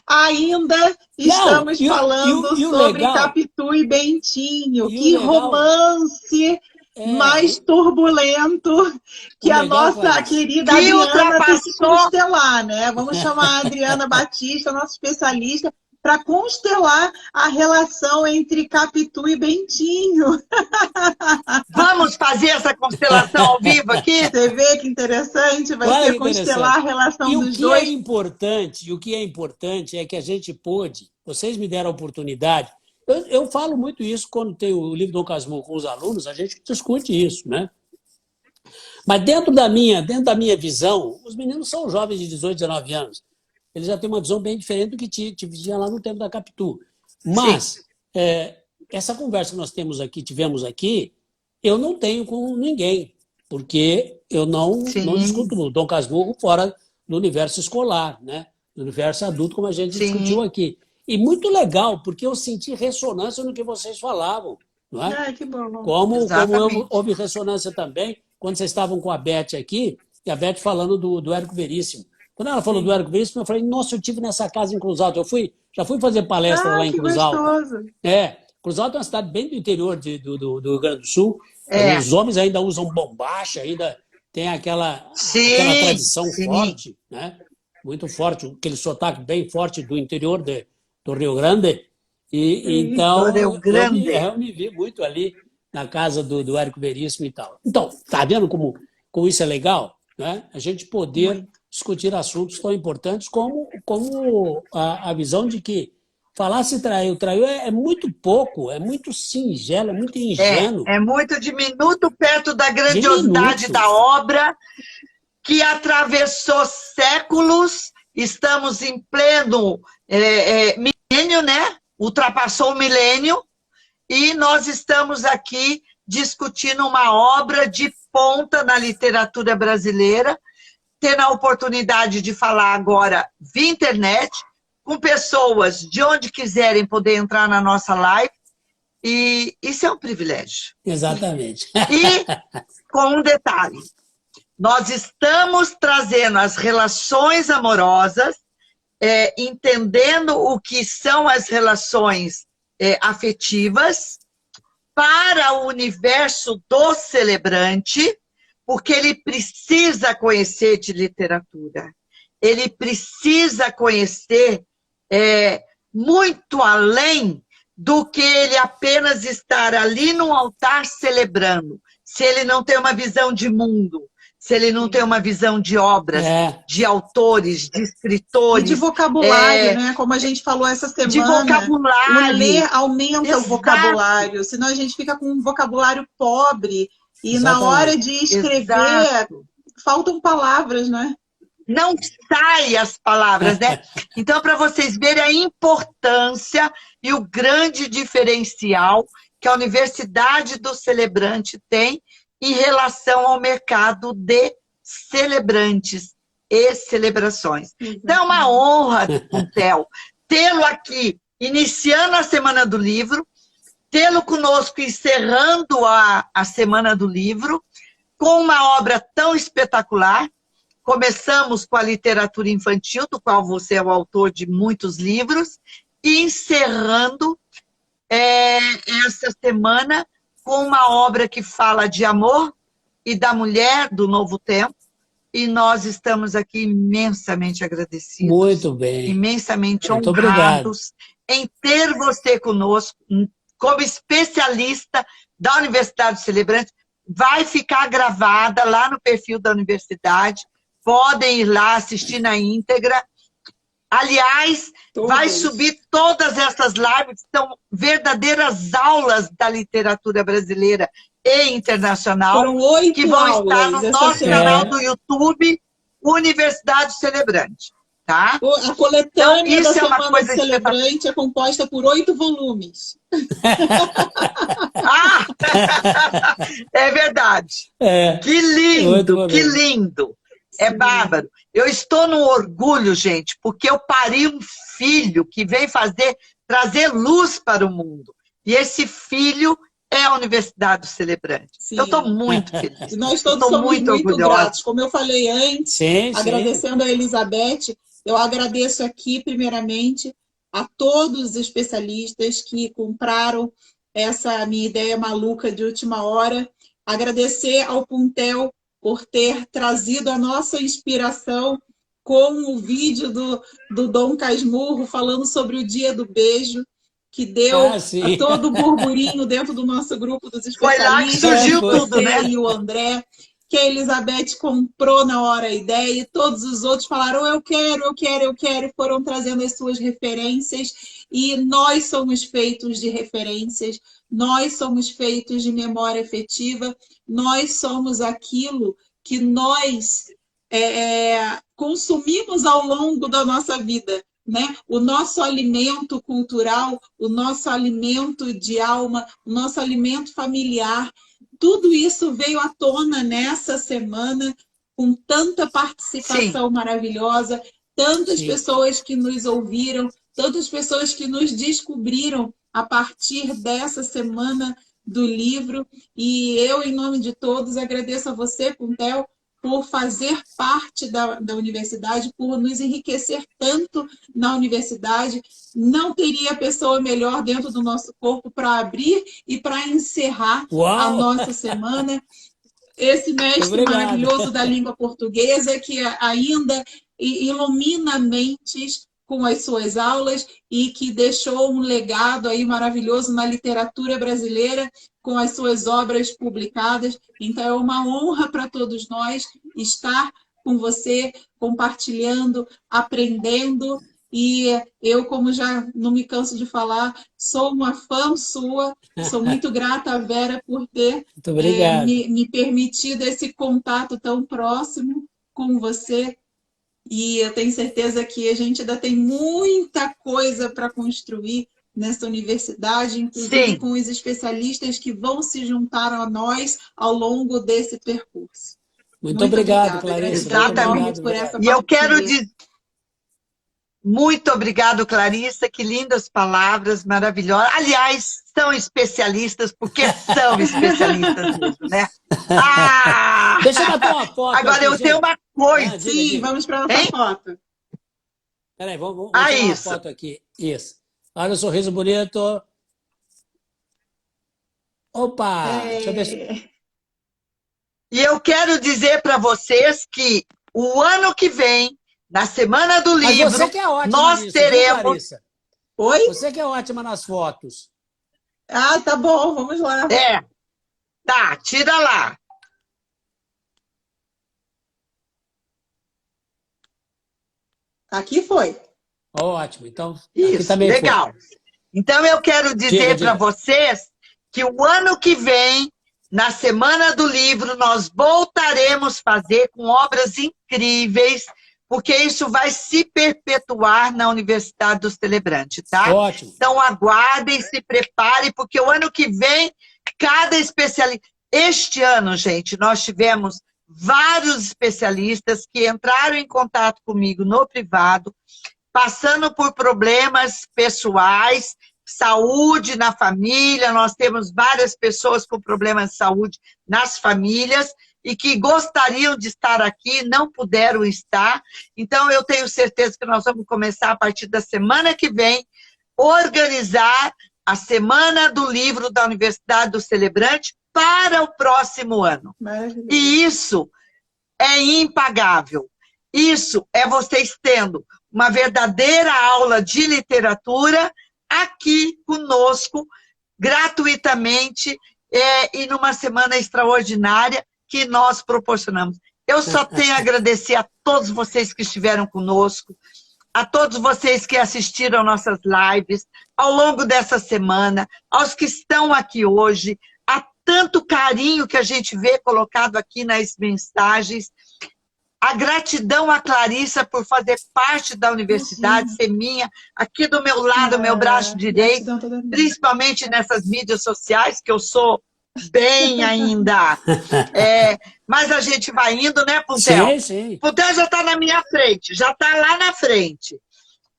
Ainda estamos falando sobre Capitu e Bentinho. Que romance mais turbulento que a nossa querida Adriana tem que constelar, né? Vamos chamar a Adriana Batista, nossa especialista, para constelar a relação entre Capitu e Bentinho. Vamos fazer essa constelação ao vivo aqui? Você vê que interessante? Vai ser constelar a relação dos dois. E o que é importante é que a gente pôde, vocês me deram a oportunidade. Eu falo muito isso quando tem o livro Dom Casmurro com os alunos, a gente discute isso, né? Mas dentro da minha visão, os meninos são jovens de 18, 19 anos. Eles já têm uma visão bem diferente do que tinha lá no tempo da Capitu. Mas essa conversa que nós tivemos aqui, eu não tenho com ninguém, porque eu não discuto o Dom Casmurro fora do universo escolar, né? Do universo adulto, como a gente discutiu aqui. E muito legal, porque eu senti ressonância no que vocês falavam. Não é? Que bom. Como houve ressonância também, quando vocês estavam com a Beth aqui, e a Beth falando do Érico Veríssimo. Quando ela falou do Érico Veríssimo, eu falei, nossa, eu estive nessa casa em Cruz Alta. Já fui fazer palestra lá em Cruz Alta. Cruz Alta é uma cidade bem do interior do Rio Grande do Sul. Os homens ainda usam bombacha, ainda tem aquela tradição forte, né? Muito forte, aquele sotaque bem forte do interior do Rio Grande. E então do Rio Grande. eu me vi muito ali na casa do Érico Veríssimo e tal. Então, tá vendo como isso é legal? Né? A gente poder discutir assuntos tão importantes como a visão de que falar se traiu. Traiu é muito pouco, é muito singelo, é muito ingênuo. É muito diminuto perto da grandiosidade da obra, que atravessou séculos. Estamos em pleno milênio, né? Ultrapassou o milênio, e nós estamos aqui discutindo uma obra de ponta na literatura brasileira, tendo a oportunidade de falar agora via internet, com pessoas de onde quiserem poder entrar na nossa live, e isso é um privilégio. Exatamente. E com um detalhe, nós estamos trazendo as relações amorosas, entendendo o que são as relações afetivas, para o universo do celebrante, porque ele precisa conhecer de literatura. Ele precisa conhecer muito além do que ele apenas estar ali no altar celebrando. Se ele não tem uma visão de mundo, se ele não tem uma visão de obras, de autores, de escritores. E de vocabulário, né? Como a gente falou essa semana. De vocabulário. O ler aumenta Exato. o vocabulário, senão a gente fica com um vocabulário pobre. E Exatamente. na hora de escrever, Exato. faltam palavras, né? Não sai as palavras, né? Então, para vocês verem a importância e o grande diferencial que a Universidade do Celebrante tem em relação ao mercado de celebrantes e celebrações. Então, é uma honra, Puntel, tê-lo aqui, iniciando a Semana do Livro, tê-lo conosco encerrando a Semana do Livro, com uma obra tão espetacular. Começamos com a literatura infantil, do qual você é o autor de muitos livros, e encerrando essa semana com uma obra que fala de amor e da mulher do novo tempo, e nós estamos aqui imensamente agradecidos. Muito bem. Imensamente Muito honrados em ter você conosco, como especialista da Universidade do Celebrante. Vai ficar gravada lá no perfil da universidade, podem ir lá assistir na íntegra. Aliás, vai subir todas essas lives, são verdadeiras aulas da literatura brasileira e internacional. Foram 8 que vão estar no nosso canal do YouTube, Universidade Celebrante. Tá? A coletânea então, da Semana do Celebrante é composta por 8 volumes. É verdade. Que lindo, que lindo. É bárbaro. Eu estou num orgulho, gente, porque eu pari um filho que vem trazer luz para o mundo. E esse filho é a Universidade do Celebrante. Sim. Eu estou muito feliz. E nós todos somos muito gratos. Como eu falei antes, agradecendo a Elizabeth, eu agradeço aqui, primeiramente, a todos os especialistas que compraram essa minha ideia maluca de última hora. Agradecer ao Puntel por ter trazido a nossa inspiração com o vídeo do Dom Casmurro falando sobre o Dia do Beijo, que deu todo o burburinho dentro do nosso grupo dos especialistas. Foi lá que surgiu tudo, né? E o André, que a Elizabeth comprou na hora a ideia, e todos os outros falaram, eu quero, e foram trazendo as suas referências, e nós somos feitos de referências, nós somos feitos de memória afetiva, nós somos aquilo que nós consumimos ao longo da nossa vida, né? O nosso alimento cultural, o nosso alimento de alma, o nosso alimento familiar, tudo isso veio à tona nessa semana, com tanta participação maravilhosa, tantas pessoas que nos ouviram, tantas pessoas que nos descobriram a partir dessa Semana do Livro. E eu, em nome de todos, agradeço a você, Puntel, por fazer parte da universidade, por nos enriquecer tanto na universidade. Não teria pessoa melhor dentro do nosso corpo para abrir e para encerrar a nossa semana. Esse mestre maravilhoso da língua portuguesa que ainda ilumina mentes com as suas aulas e que deixou um legado aí maravilhoso na literatura brasileira com as suas obras publicadas. Então, é uma honra para todos nós estar com você, compartilhando, aprendendo. E eu, como já não me canso de falar, sou uma fã sua, sou muito grata, Vera, por ter Muito obrigado. me permitido esse contato tão próximo com você. E eu tenho certeza que a gente ainda tem muita coisa para construir nessa universidade, inclusive Sim. com os especialistas que vão se juntar a nós ao longo desse percurso. Muito obrigado, obrigada, Clarice. Exatamente. Muito obrigado, por Vera. essa E eu quero partilha. dizer. Muito obrigado, Clarissa, que lindas palavras, maravilhosas. Aliás, são especialistas, porque são especialistas mesmo, né? Ah! Deixa eu bater uma foto Agora, aqui, eu tenho gente. uma coisa. Diga, Sim, diga. vamos para a nossa Hein? foto. Peraí, vamos Ah, tirar uma isso. foto aqui. Isso. Olha o sorriso bonito. Opa! Deixa eu ver se... E eu quero dizer para vocês que o ano que vem, na Semana do Mas Livro, você que é ótima nós nisso, teremos... viu, Clarissa? Oi? Você que é ótima nas fotos. Ah, tá bom, vamos lá. Tá, tira lá. Aqui foi. Ótimo. Então, aqui Isso, também legal. Então, eu quero dizer Diga. para vocês que o ano que vem, na Semana do Livro, nós voltaremos a fazer com obras incríveis, porque isso vai se perpetuar na Universidade do Celebrante, tá? foi. Ótimo. Então, aguardem, se preparem, porque o ano que vem, cada especialista... Este ano, gente, nós tivemos vários especialistas que entraram em contato comigo no privado, passando por problemas pessoais, saúde na família. Nós temos várias pessoas com problemas de saúde nas famílias e que gostariam de estar aqui, não puderam estar. Então, eu tenho certeza que nós vamos começar, a partir da semana que vem, organizar a Semana do Livro da Universidade do Celebrante para o próximo ano. Maravilhoso. E isso é impagável. Isso é vocês tendo uma verdadeira aula de literatura aqui conosco, gratuitamente, e numa semana extraordinária que nós proporcionamos. Eu só tenho a agradecer a todos vocês que estiveram conosco, a todos vocês que assistiram nossas lives ao longo dessa semana, aos que estão aqui hoje, a tanto carinho que a gente vê colocado aqui nas mensagens. A gratidão à Clarissa por fazer parte da universidade, ser minha, aqui do meu lado, meu braço direito, principalmente nessas mídias sociais, que eu sou bem ainda. Mas a gente vai indo, né, Puntel? Sim, sim. Puntel já está na minha frente, já está lá na frente,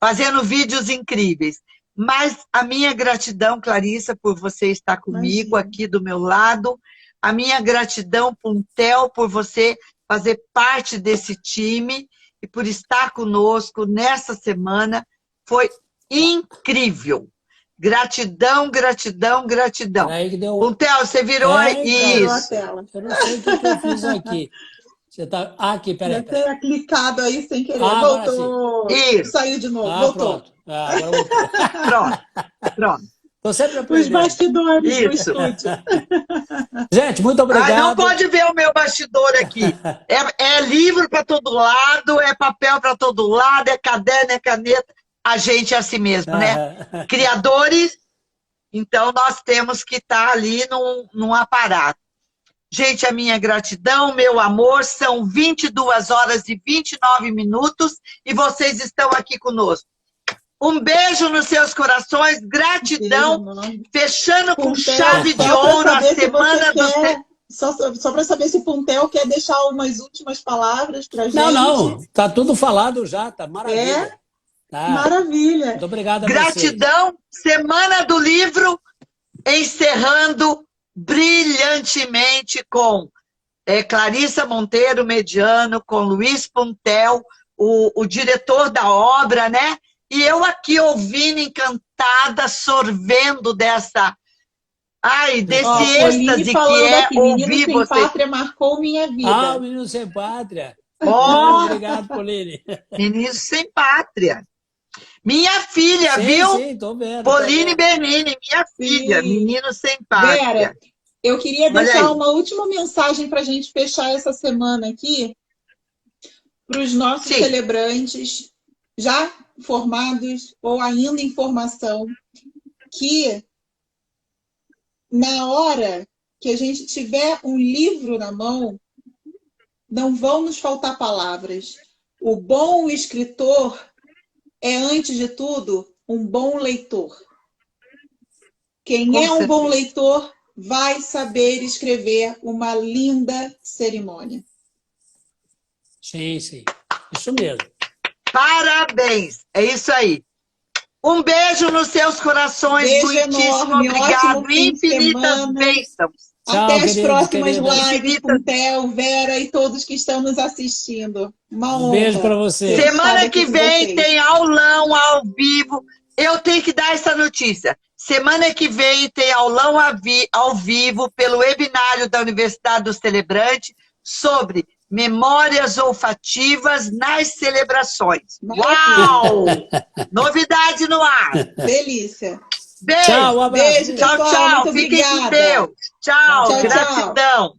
fazendo vídeos incríveis. Mas a minha gratidão, Clarissa, por você estar comigo aqui do meu lado, a minha gratidão, Puntel, por você fazer parte desse time e por estar conosco nessa semana, foi incrível. Gratidão, gratidão, gratidão. Aí que deu... Puntel, você virou isso. Eu não sei o que eu fiz aqui. Você tá... aqui, peraí. Deve ter clicado aí sem querer. Voltou. Isso. Saiu de novo, voltou. Pronto. Agora voltou. Pronto. Tô sempre Os aprendendo. bastidores do Isso. estúdio. Gente, muito obrigado. Não pode ver o meu bastidor aqui. É livro para todo lado, é papel para todo lado, é caderno, é caneta. A gente é assim mesmo, né? Criadores, então nós temos que estar ali num aparato. Gente, a minha gratidão, meu amor, são 22 horas e 29 minutos e vocês estão aqui conosco. Um beijo nos seus corações, gratidão, fechando com chave de ouro a semana do... Só para saber se o Puntel quer deixar umas últimas palavras para a gente. Não, tá tudo falado já, tá maravilha. Tá. Maravilha. Muito obrigado a gratidão, vocês. Semana do Livro, encerrando brilhantemente com Clarissa Monteiro Mediano, com Luiz Puntel, o diretor da obra, né? E eu aqui ouvindo, encantada, sorvendo desse êxtase que é ouvir Menino você. Sem Pátria marcou minha vida. O Menino Sem Pátria. Obrigado, Obrigado, Pauline. Menino Sem Pátria. Minha filha, Sim, viu? sim, tô vendo. Pauline Bernini, minha filha, Sim. menino sem pátria. Vera, eu queria Olha deixar aí. uma última mensagem para a gente fechar essa semana aqui para os nossos Sim. celebrantes já formados ou ainda em formação, que na hora que a gente tiver um livro na mão, não vão nos faltar palavras. O bom escritor é, antes de tudo, um bom leitor. Quem Com é um bom certeza. leitor vai saber escrever uma linda cerimônia. Sim, sim. Isso mesmo. Parabéns. É isso aí. Um beijo nos seus corações. Beijo Muitíssimo enorme, obrigado. ótimo fim de Infinitas semana. bênçãos. Até Tchau, as queridos, próximas queridas. lives Infinitas. com Theo, Vera e todos que estão nos assistindo. Uma Um beijo para honra você. ter estado Semana aqui que com vem vocês. tem aulão ao vivo. Eu tenho que dar essa notícia. Semana que vem tem aulão ao vivo pelo webinário da Universidade do Celebrante sobre memórias olfativas nas celebrações. Maravilha. Uau! Novidade no ar. Delícia. Beijo. Tchau, um abraço. Beijo, Tchau, pessoal. tchau. Muito Fiquem com obrigada. Deus. Tchau. Tchau, tchau. Gratidão.